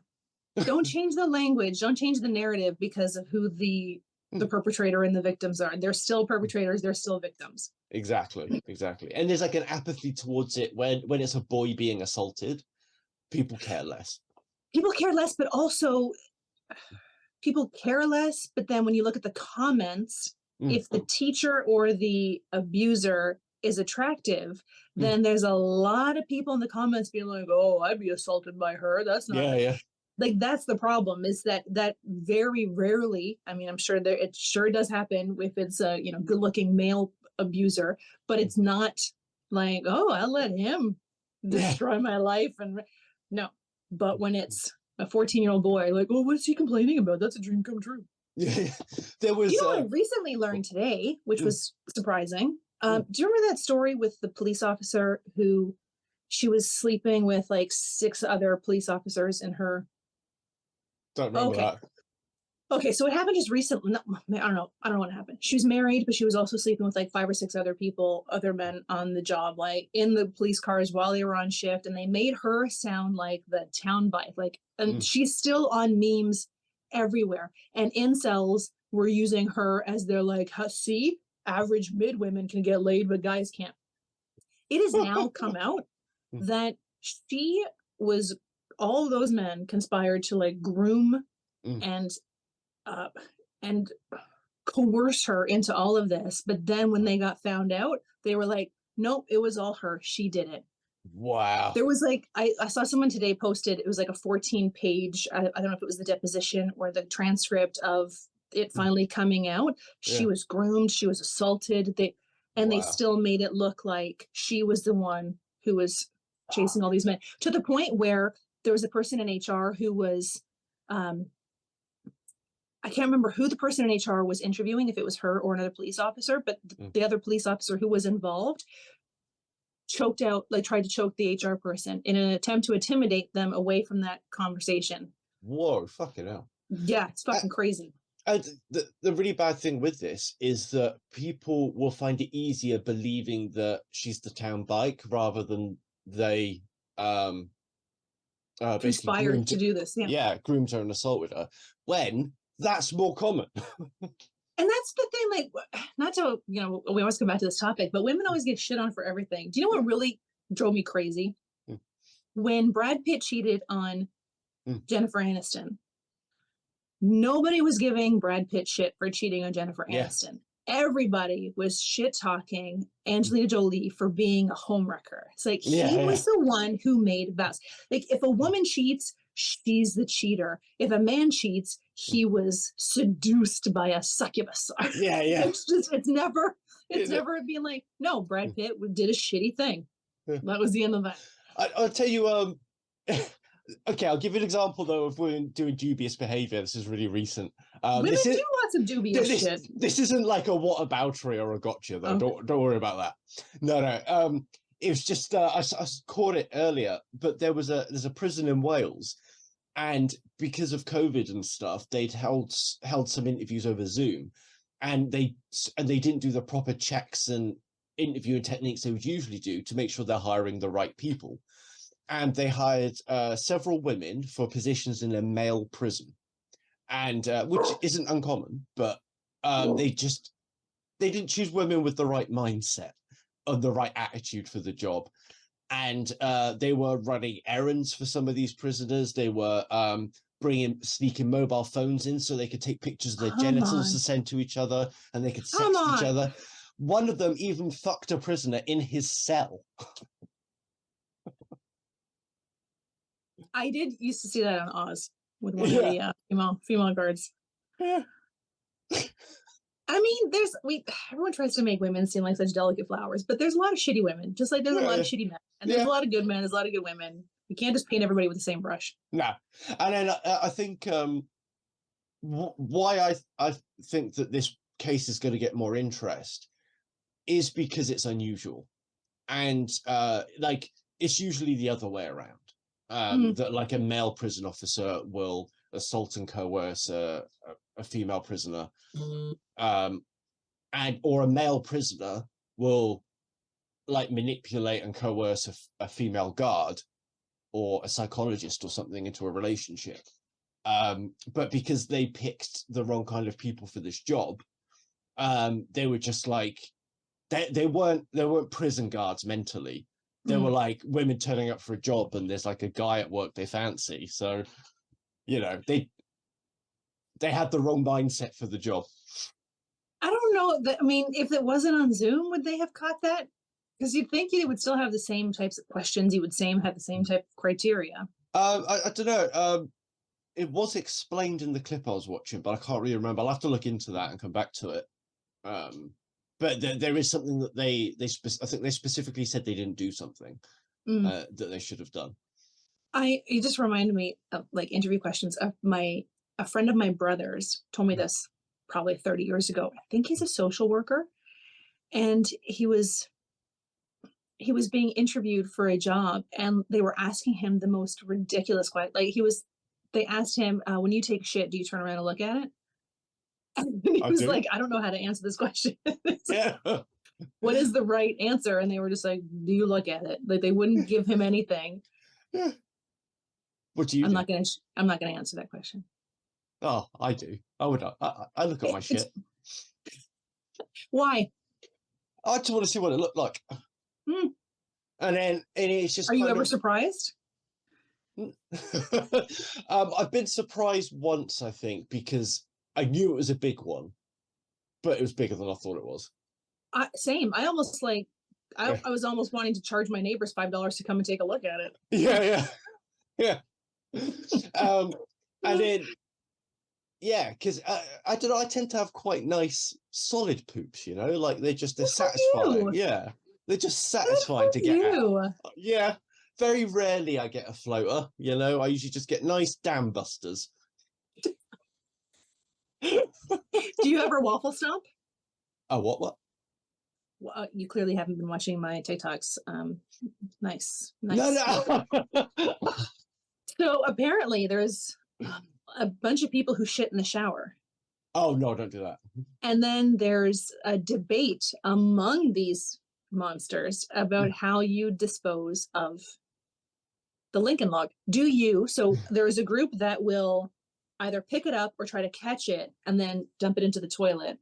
Don't change the language. Don't change the narrative because of who the perpetrator and the victims are. They're still perpetrators. They're still victims. Exactly. And there's like an apathy towards it when it's a boy being assaulted. People care less. But also people care less. But then when you look at the comments, if the teacher or the abuser is attractive, then there's a lot of people in the comments being like, oh, I'd be assaulted by her. That's not. Yeah. like that's the problem, is that very rarely, I mean, I'm sure there it sure does happen if it's a, you know, good looking male abuser, but it's not like, oh, I'll let him destroy my life. And no, but when it's a 14-year-old boy, like, oh, what's he complaining about? That's a dream come true. Yeah, there was. You know what I recently learned today, which was surprising. Do you remember that story with the police officer who she was sleeping with like 6 other police officers in her? Don't remember Okay. that. Okay, so it happened just recently. No, I don't know what happened. She was married, but she was also sleeping with like 5 or 6 other people, other men on the job, like in the police cars while they were on shift, and they made her sound like the town bite. Like, and she's still on memes everywhere. And incels were using her as their like, see, average mid women can get laid, but guys can't. It has now come out that she was, all of those men conspired to like groom and coerce her into all of this. But then when they got found out, they were like, nope, it was all her. She did it. Wow. There was like, I saw someone today posted, it was like a 14-page, I don't know if it was the deposition or the transcript of it finally coming out. She was groomed, she was assaulted. They still made it look like she was the one who was chasing all these men, to the point where there was a person in HR who was, I can't remember who the person in HR was interviewing, if it was her or another police officer, but the other police officer who was involved choked out, like tried to choke the HR person in an attempt to intimidate them away from that conversation. Whoa, fucking hell. Yeah, it's fucking crazy. And the really bad thing with this is that people will find it easier believing that she's the town bike rather than they Conspired to do this. Yeah, groomed her and assaulted her, when that's more common. And that's the thing, like, not to, you know, we always come back to this topic, but women always get shit on for everything. Do you know what really drove me crazy? When Brad Pitt cheated on Jennifer Aniston, nobody was giving Brad Pitt shit for cheating on Jennifer Aniston. Everybody was shit talking Angelina Jolie for being a homewrecker. It's like, he was the one who made vows. Like, if a woman cheats, she's the cheater. If a man cheats, he was seduced by a succubus. It's never been like, no, Brad Pitt did a shitty thing. That was the end of that. I'll tell you, okay, I'll give you an example though of women doing dubious behavior. This is really recent. Women do lots of dubious shit. This isn't like a whataboutery or a gotcha though. Okay. Don't worry about that. No. It was just I caught it earlier, but there's a prison in Wales, and because of COVID and stuff, they'd held some interviews over Zoom, and they didn't do the proper checks and interviewing techniques they would usually do to make sure they're hiring the right people. And they hired several women for positions in a male prison, and which isn't uncommon, but they didn't choose women with the right mindset and the right attitude for the job. And they were running errands for some of these prisoners. They were sneaking mobile phones in so they could take pictures of their genitals to send to each other, and they could sext each other. One of them even fucked a prisoner in his cell. I did used to see that on Oz with one of the female guards. Yeah. I mean, everyone tries to make women seem like such delicate flowers, but there's a lot of shitty women, just like there's a lot of shitty men, and there's a lot of good men, there's a lot of good women. You can't just paint everybody with the same brush. No, and then I think why I think that this case is going to get more interest is because it's unusual, and like it's usually the other way around. That like a male prison officer will assault and coerce a female prisoner, or a male prisoner will like manipulate and coerce a female guard or a psychologist or something into a relationship. But because they picked the wrong kind of people for this job, they were just like they weren't prison guards mentally. They were like women turning up for a job, and there's like a guy at work they fancy. So, you know, they had the wrong mindset for the job. I don't know. I mean, if it wasn't on Zoom, would they have caught that? Because you'd think you would still have the same types of questions. You would have the same type of criteria. I don't know. it was explained in the clip I was watching, but I can't really remember. I'll have to look into that and come back to it. But there is something that I think they specifically said they didn't do something that they should have done. You just reminded me of like interview questions. A friend of my brother's told me this probably 30 years ago. I think he's a social worker, and he was being interviewed for a job, and they were asking him the most ridiculous question. Like they asked him, when you take shit, do you turn around and look at it? And he was like, I don't know how to answer this question. Yeah. What is the right answer? And they were just like, do you look at it? Like they wouldn't give him anything. Yeah. What do you? I'm not gonna answer that question. Oh, I do. I would. I look at my shit. Why? I just want to see what it looked like. And it's just. Are you ever surprised? I've been surprised once, I think, because I knew it was a big one, but it was bigger than I thought it was. Same. I almost I was almost wanting to charge my neighbors $5 to come and take a look at it. Yeah. And then, because I don't know, I tend to have quite nice, solid poops, like they're satisfying. Yeah, they're just satisfying to get out. Yeah, very rarely I get a floater, I usually just get nice dam busters. Do you ever waffle stomp? Oh, what? Well, you clearly haven't been watching my TikToks. Nice. No. So apparently there's a bunch of people who shit in the shower. Oh, no, don't do that. And then there's a debate among these monsters about how you dispose of the Lincoln log. So there's a group that will either pick it up or try to catch it and then dump it into the toilet.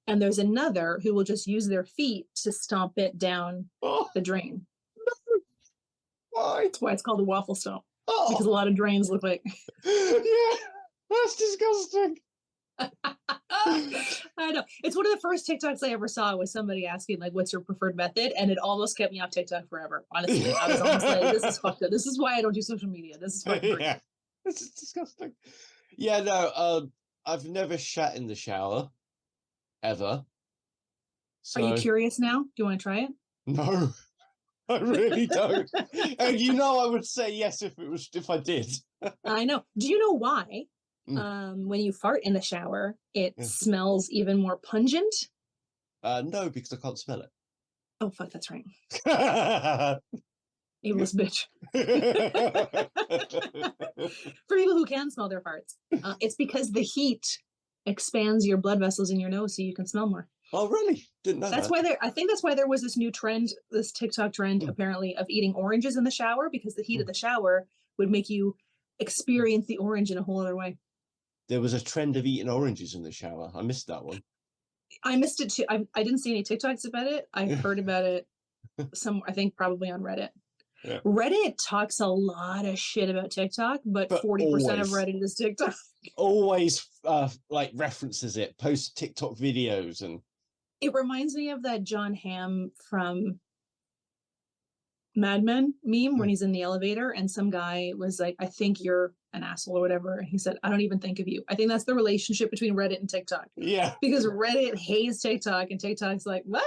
And there's another who will just use their feet to stomp it down the drain. No. Why? That's why it's called a waffle stomp. Oh. Because a lot of drains look like. Yeah, that's disgusting. I know. It's one of the first TikToks I ever saw was somebody asking, like, what's your preferred method? And it almost kept me off TikTok forever. Honestly, I was almost like, this is fucked up. This is why I don't do social media. This is fucking crazy. Yeah, this is disgusting. Yeah, no, I've never shat in the shower. Ever. So, are you curious now? Do you want to try it? No, I really don't. And I would say yes if I did. I know. Do you know why? When you fart in the shower, it smells even more pungent? No, because I can't smell it. Oh, fuck, that's right. Evilest bitch. For people who can smell their farts, it's because the heat expands your blood vessels in your nose so you can smell more. Oh, really? Didn't know that's that. why I think that's why there was this new trend, this TikTok trend apparently, of eating oranges in the shower, because the heat of the shower would make you experience the orange in a whole other way. There was a trend of eating oranges in the shower. I missed that one. I missed it too. I didn't see any TikToks about it. I heard about it I think probably on Reddit. Yeah. Reddit talks a lot of shit about TikTok, but 40% of Reddit is TikTok. Always references it, posts TikTok videos, and it reminds me of that John Hamm from Mad Men meme when he's in the elevator and some guy was like, I think you're an asshole or whatever. And he said, I don't even think of you. I think that's the relationship between Reddit and TikTok. Yeah. Because Reddit hates TikTok and TikTok's like, what?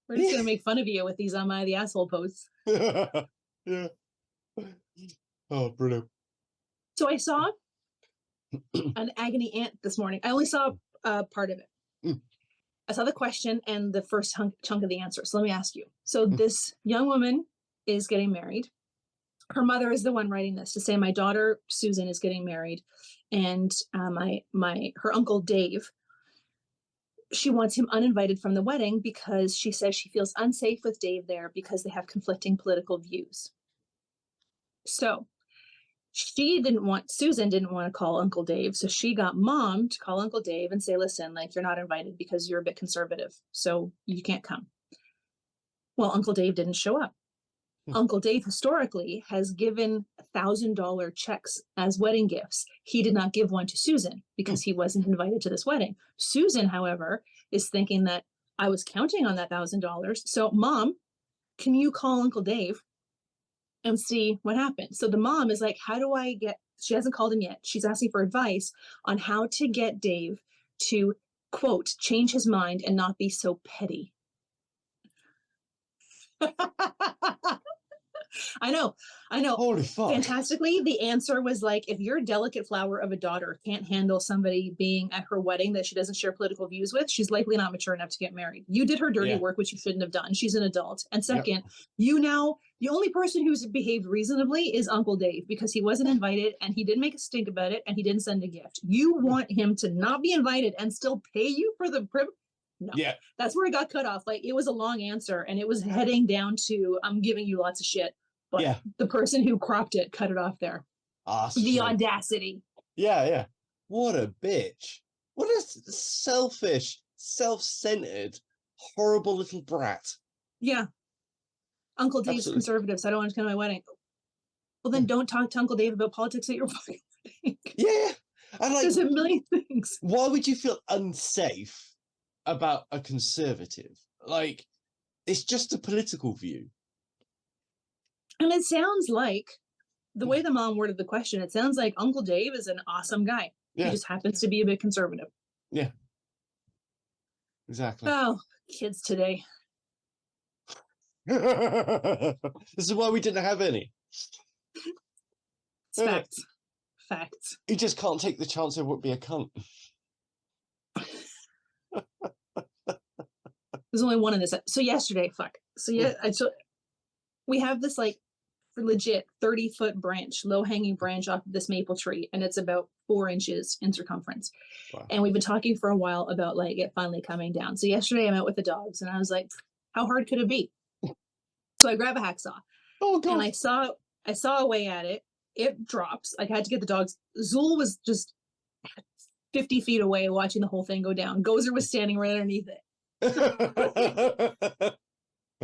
We're just going to make fun of you with these Am I the Asshole posts. Yeah. Oh, brilliant. So I saw an agony aunt this morning. I only saw part of it. I saw the question and the first chunk of the answer. So let me ask you. So this young woman is getting married. Her mother is the one writing this to say, my daughter Susan is getting married, and her uncle Dave, she wants him uninvited from the wedding because she says she feels unsafe with Dave there because they have conflicting political views. So Susan didn't want to call Uncle Dave, so she got Mom to call Uncle Dave and say, listen, like, you're not invited because you're a bit conservative, so you can't come. Well, Uncle Dave didn't show up. Uncle Dave historically has given $1,000 checks as wedding gifts. He did not give one to Susan because he wasn't invited to this wedding. Susan, however, is thinking that I was counting on that $1,000. So, Mom, can you call Uncle Dave and see what happens. So the mom is like, how do I get, she hasn't called him yet. She's asking for advice on how to get Dave to, quote, change his mind and not be so petty. I know. Holy fuck. Fantastically, the answer was like, if your delicate flower of a daughter can't handle somebody being at her wedding that she doesn't share political views with, she's likely not mature enough to get married. You did her dirty work, which you shouldn't have done. She's an adult. And second, you now, the only person who's behaved reasonably is Uncle Dave, because he wasn't invited and he didn't make a stink about it and he didn't send a gift. You want him to not be invited and still pay you for the No, that's where it got cut off. Like, it was a long answer and it was heading down to, I'm giving you lots of shit. But the person who cropped it cut it off there. The audacity. Yeah. What a bitch. What a selfish, self-centered, horrible little brat. Yeah. Uncle Dave's conservative, so I don't want to come to my wedding. Well, then don't talk to Uncle Dave about politics at your fucking wedding. Yeah. And like, there's a million things. Why would you feel unsafe about a conservative? Like, it's just a political view. And it sounds like, the way the mom worded the question, it sounds like Uncle Dave is an awesome guy. He just happens to be a bit conservative. Yeah. Exactly. Oh, kids today. This is why we didn't have any. It's facts. Facts. You just can't take the chance it would be a cunt. There's only one in this. So yesterday, we have this like legit 30-foot branch, low-hanging branch off of this maple tree, and it's about 4 inches in circumference. Wow. And we've been talking for a while about like it finally coming down. So yesterday I'm out with the dogs and I was like, how hard could it be? So I grab a hacksaw. Oh god. And I saw a way at it. It drops. I had to get the dogs. Zool was just 50 feet away watching the whole thing go down. Gozer was standing right underneath it.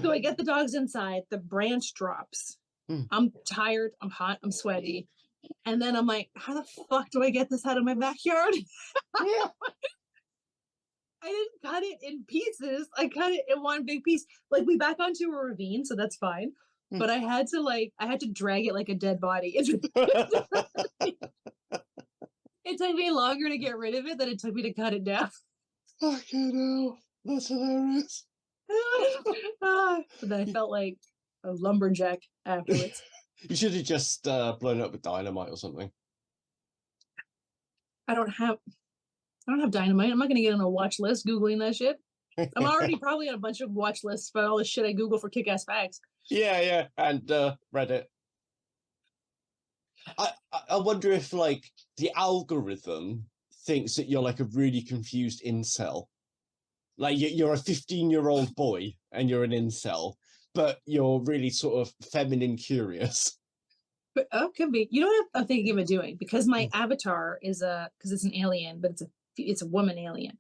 So I get the dogs inside, the branch drops. I'm tired, I'm hot, I'm sweaty. And then I'm like, how the fuck do I get this out of my backyard? I didn't cut it in pieces. I cut it in one big piece. Like, we back onto a ravine, so that's fine. But I had to drag it like a dead body. It took me longer to get rid of it than it took me to cut it down. Fucking hell. That's hilarious. But then I felt like a lumberjack afterwards. You should have just blown it up with dynamite or something. I don't have dynamite. I'm not gonna get on a watch list Googling that shit. I'm already probably on a bunch of watch lists about all the shit I Google for kick-ass facts. Yeah, and Reddit. I wonder if like the algorithm thinks that you're like a really confused incel. Like you're a 15-year-old boy and you're an incel, but you're really sort of feminine curious. But could be. You know what I'm thinking of doing? Because my avatar is because it's an alien, but it's a woman alien.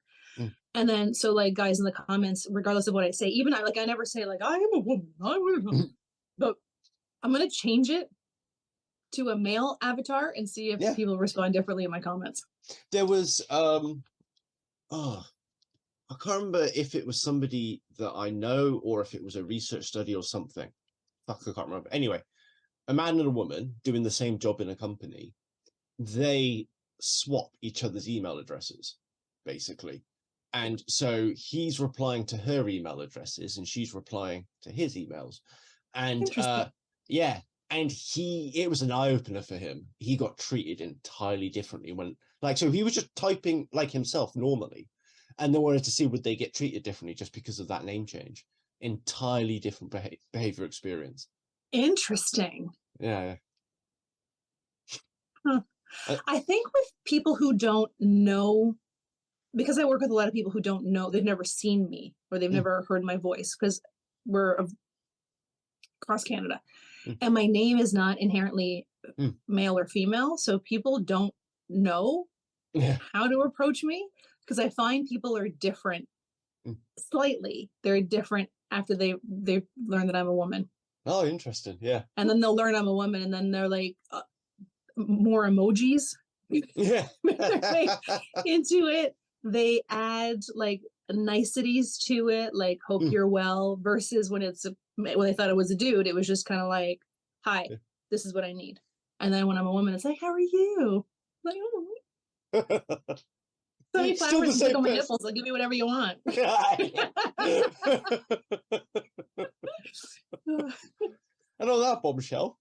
And then so like guys in the comments, regardless of what I say, even I never say like I am a woman, but I'm gonna change it to a male avatar and see if people respond differently in my comments. There was I can't remember if it was somebody that I know or if it was a research study or something. Fuck, I can't remember. Anyway, a man and a woman doing the same job in a company, they swap each other's email addresses, basically. And so he's replying to her email addresses and she's replying to his emails. And and it was an eye-opener for him. He got treated entirely differently so he was just typing like himself normally. And they wanted to see would they get treated differently just because of that name change. Entirely different behavior experience. Interesting. Yeah. Huh. I think with people who don't know, because I work with a lot of people who don't know, they've never seen me or they've never heard my voice because we're across Canada. And my name is not inherently male or female. So people don't know how to approach me. Because I find people are different slightly. They're different after they learn that I'm a woman. Oh, interesting. Yeah. And then they'll learn I'm a woman and then they're like more emojis. Yeah. into it. They add like niceties to it, like hope you're well, versus when they thought it was a dude, it was just kind of like hi, this is what I need. And then when I'm a woman, it's like, how are you? Like, oh, send me Still the flowers and same tickle my person. nipples. I'll give you whatever you want. And on that bombshell,